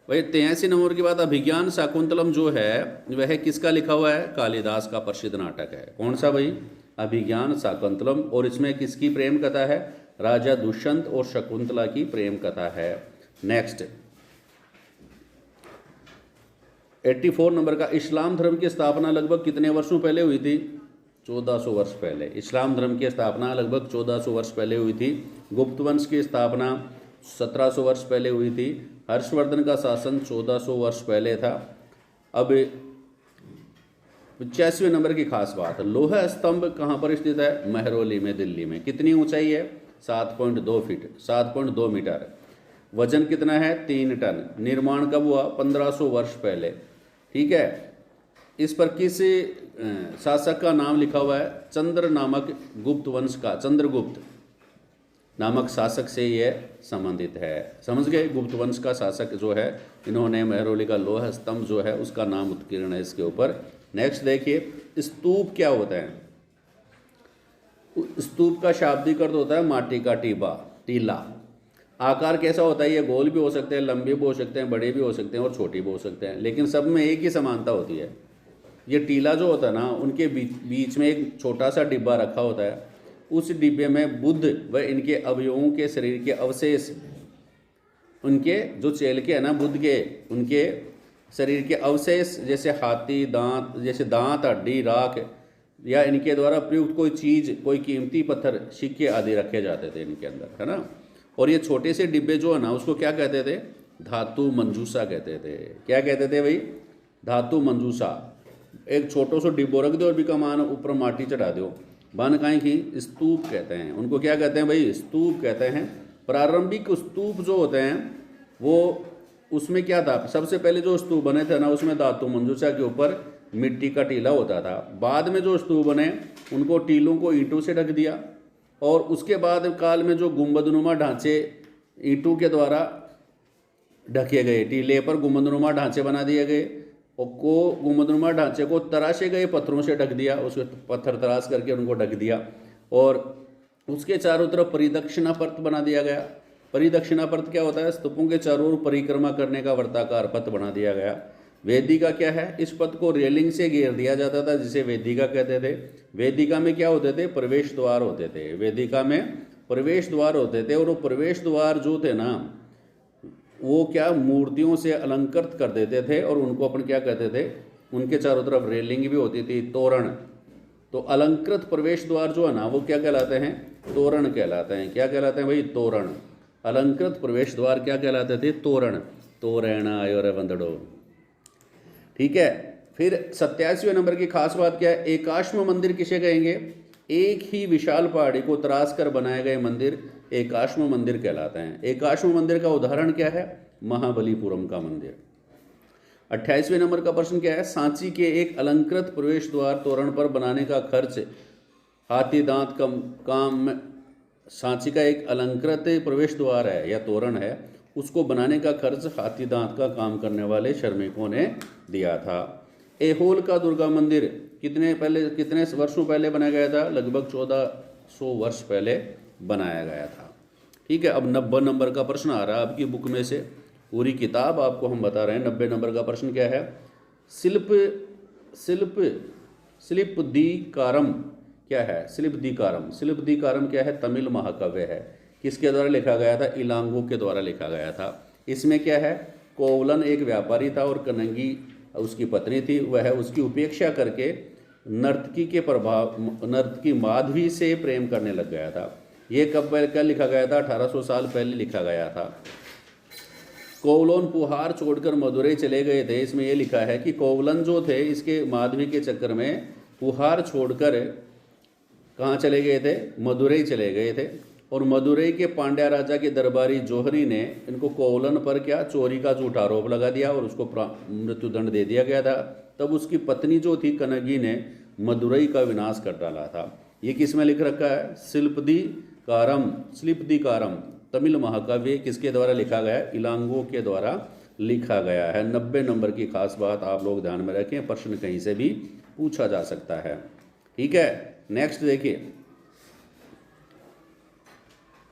Speaker 1: भाई 83 नंबर की बात, अभिज्ञान शाकुंतलम जो है वह किसका लिखा हुआ है? कालिदास का प्रसिद्ध नाटक है। कौन सा भाई? अभिज्ञान शाकुंतलम। और इसमें किसकी प्रेम कथा है? राजा दुष्यंत और शकुंतला की प्रेम कथा है। नेक्स्ट 84 नंबर का, इस्लाम धर्म की स्थापना लगभग कितने वर्षों पहले हुई थी? 1400 वर्ष पहले। इस्लाम धर्म की स्थापना लगभग 1400 वर्ष पहले हुई थी। गुप्त वंश की स्थापना 1700 वर्ष पहले हुई थी। हर्षवर्धन का शासन 1400 वर्ष पहले था। अब 85वें नंबर की खास बात, लोहा स्तंभ कहाँ पर स्थित है? महरौली में, दिल्ली में। कितनी ऊंचाई है? 7.2 फीट, 7.2 मीटर। वजन कितना है? 3 टन। निर्माण कब हुआ? 1500 वर्ष पहले। ठीक है। इस पर किस शासक का नाम लिखा हुआ है? चंद्र नामक गुप्त वंश का, चंद्रगुप्त नामक शासक से यह संबंधित है। समझ गए? गुप्त वंश का शासक जो है, इन्होंने महरौली का लोहा स्तंभ जो है उसका नाम उत्कीर्ण है इसके ऊपर। नेक्स्ट देखिए, स्तूप क्या होता है? स्तूप का शाब्दिक अर्थ होता है माटी का टीबा, टीला। आकार कैसा होता है? ये गोल भी हो सकते हैं, लंबे भी हो सकते हैं, बड़े भी हो सकते हैं और छोटे भी हो सकते हैं, लेकिन सब में एक ही समानता होती है। ये टीला जो होता है ना, उनके बीच में एक छोटा सा डिब्बा रखा होता है। उस डिब्बे में बुद्ध व इनके अवयवों के शरीर के अवशेष, उनके जो चेलके हैं ना बुद्ध के, उनके शरीर के अवशेष, जैसे हाथी दांत, जैसे दांत, हड्डी, राख, या इनके द्वारा प्रयुक्त कोई चीज़, कोई कीमती पत्थर, सिक्के आदि रखे जाते थे इनके अंदर, है ना। और ये छोटे से डिब्बे जो है ना, उसको क्या कहते थे? धातु मंजूसा कहते थे। क्या कहते थे भाई? धातु मंजूसा। एक छोटो सो डिब्बो रख दो और भी कमान ऊपर माटी चढ़ा दो, बन काई की स्तूप कहते हैं उनको। क्या कहते हैं भाई? स्तूप कहते हैं। प्रारंभिक स्तूप जो होते हैं वो, उसमें क्या था? सबसे पहले जो स्तूप बने थे ना, उसमें धातु मंजूसा के ऊपर मिट्टी का टीला होता था। बाद में जो स्तूप बने, उनको टीलों को ईंटों से ढक दिया, और उसके बाद काल में जो गुंबदनुमा ढांचे ईंटों के द्वारा ढके गए, टीले पर गुंबदनुमा ढांचे बना दिए गए, और को गुंबदनुमा ढांचे को तराशे गए पत्थरों से ढक दिया, उसके पत्थर तराश करके उनको ढक दिया, और उसके चारों तरफ परिदक्षिणा पर्त बना दिया गया। परिदक्षिणा पर्त क्या होता है? स्तूपों के चारों ओर परिक्रमा करने का वर्ताकार पथ बना दिया गया। वेदिका क्या है? इस पथ को रेलिंग से घेर दिया जाता था, जिसे वेदिका कहते थे। वेदिका में क्या होते थे? प्रवेश द्वार होते थे। वेदिका में प्रवेश द्वार होते थे, और वो प्रवेश द्वार जो थे ना, वो क्या मूर्तियों से अलंकृत कर देते थे, और उनको अपन क्या कहते थे? उनके चारों तरफ रेलिंग भी होती थी, तोरण। तो अलंकृत प्रवेश द्वार जो है ना, वो क्या कहलाते हैं? तोरण कहलाते हैं। क्या कहलाते हैं भाई? तोरण। अलंकृत प्रवेश द्वार क्या कहलाते थे? तोरण। तोरण आयो रे बंदड़ो। ठीक है। फिर 87वें नंबर की खास बात क्या है? एकाश्म मंदिर किसे कहेंगे? एक ही विशाल पहाड़ी को तराश कर बनाए गए मंदिर एकाश्म मंदिर कहलाते हैं। एकाश्म मंदिर का उदाहरण क्या है? महाबलीपुरम का मंदिर। 28वें नंबर का प्रश्न क्या है? सांची के एक अलंकृत प्रवेश द्वार तोरण पर बनाने का खर्च हाथी दांत काम सांची का एक अलंकृत प्रवेश द्वार है या तोरण है, उसको बनाने का खर्च हाथी दांत का काम करने वाले श्रमिकों ने दिया था। ऐहोल का दुर्गा मंदिर कितने वर्षों पहले बनाया गया था? लगभग 1400 वर्ष पहले बनाया गया था। ठीक है। अब 90 नंबर का प्रश्न आ रहा है आपकी बुक में से, पूरी किताब आपको हम बता रहे हैं। 90 नंबर का प्रश्न क्या है? शिल्पदीकारम क्या है? शिल्पदीकारम क्या है? तमिल महाकाव्य है। किसके द्वारा लिखा गया था? इलांगो के द्वारा लिखा गया था। इसमें क्या है? कोवलन एक व्यापारी था और कनंगी उसकी पत्नी थी। वह उसकी उपेक्षा करके नर्तकी माधवी से प्रेम करने लग गया था। ये कब लिखा गया था? 1800 साल पहले लिखा गया था। कोवलन पुहार छोड़कर मदुरई चले गए थे। इसमें यह लिखा है कि कोवलन जो थे, इसके माधवी के चक्कर में पुहार छोड़कर कहाँ चले गए थे? मदुरई चले गए थे। और मदुरई के पांड्या राजा के दरबारी जोहरी ने इनको कोवलन पर क्या? चोरी का झूठा आरोप लगा दिया और उसको मृत्युदंड दे दिया गया था। तब उसकी पत्नी जो थी कनगी ने मदुरई का विनाश कर डाला था। ये किस में लिख रखा है? शिल्पदीकारम तमिल महाकाव्य किसके द्वारा लिखा गया? इलांगो के द्वारा लिखा गया है। 90 नंबर की खास बात आप लोग ध्यान में रखें, प्रश्न कहीं से भी पूछा जा सकता है। ठीक है, नेक्स्ट देखिए,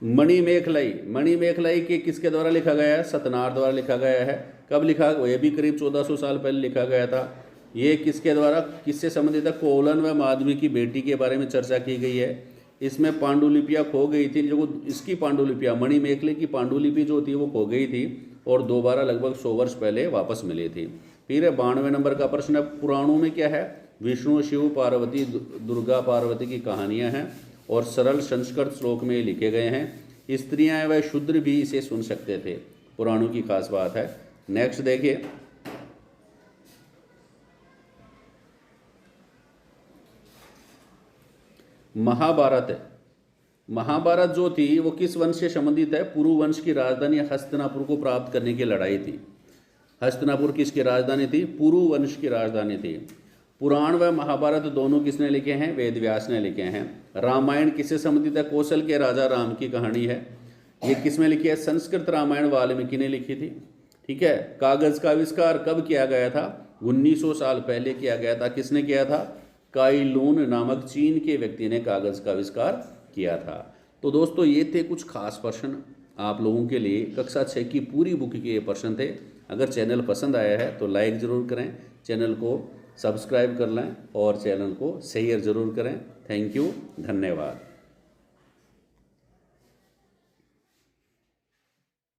Speaker 1: मणिमेखलाई। मणिमेखलाई के किसके द्वारा लिखा गया है? सतनार द्वारा लिखा गया है। कब लिखा? ये भी करीब 1400 साल पहले लिखा गया था। ये किसके द्वारा, किससे संबंधित है? कोलन व माधवी की बेटी के बारे में चर्चा की गई है। इसमें पांडुलिपियाँ खो गई थी, जो इसकी पांडुलिपियाँ, मणिमेखलाई की पांडुलिपि जो थी वो खो गई थी और दोबारा लगभग 100 वर्ष पहले वापस मिली थी। फिर 92 नंबर का प्रश्न है, पुराणों में क्या है? विष्णु, शिव, पार्वती, दुर्गा पार्वती की कहानियाँ हैं और सरल संस्कृत श्लोक में लिखे गए हैं। स्त्रियां व शूद्र भी इसे सुन सकते थे, पुराणों की खास बात है। नेक्स्ट देखिए, महाभारत। महाभारत जो थी वो किस वंश से संबंधित है? पुरु वंश की राजधानी हस्तिनापुर को प्राप्त करने की लड़ाई थी। हस्तिनापुर किसकी राजधानी थी? पुरु वंश की राजधानी थी। पुराण व महाभारत दोनों किसने लिखे हैं? वेद व्यास ने लिखे हैं। रामायण किससे संबंधित है? कौशल के राजा राम की कहानी है। ये किसमें लिखी है? संस्कृत रामायण वाल्मीकि ने लिखी थी। ठीक है, कागज का आविष्कार कब किया गया था? 1900 साल पहले किया गया था। किसने किया था? काई लून नामक चीन के व्यक्ति ने कागज का आविष्कार किया था। तो दोस्तों ये थे कुछ खास प्रश्न आप लोगों के लिए, कक्षा 6 की पूरी बुक के ये प्रश्न थे। अगर चैनल पसंद आया है तो लाइक ज़रूर करें, चैनल को सब्सक्राइब कर लें और चैनल को शेयर ज़रूर करें। थैंक यू, धन्यवाद।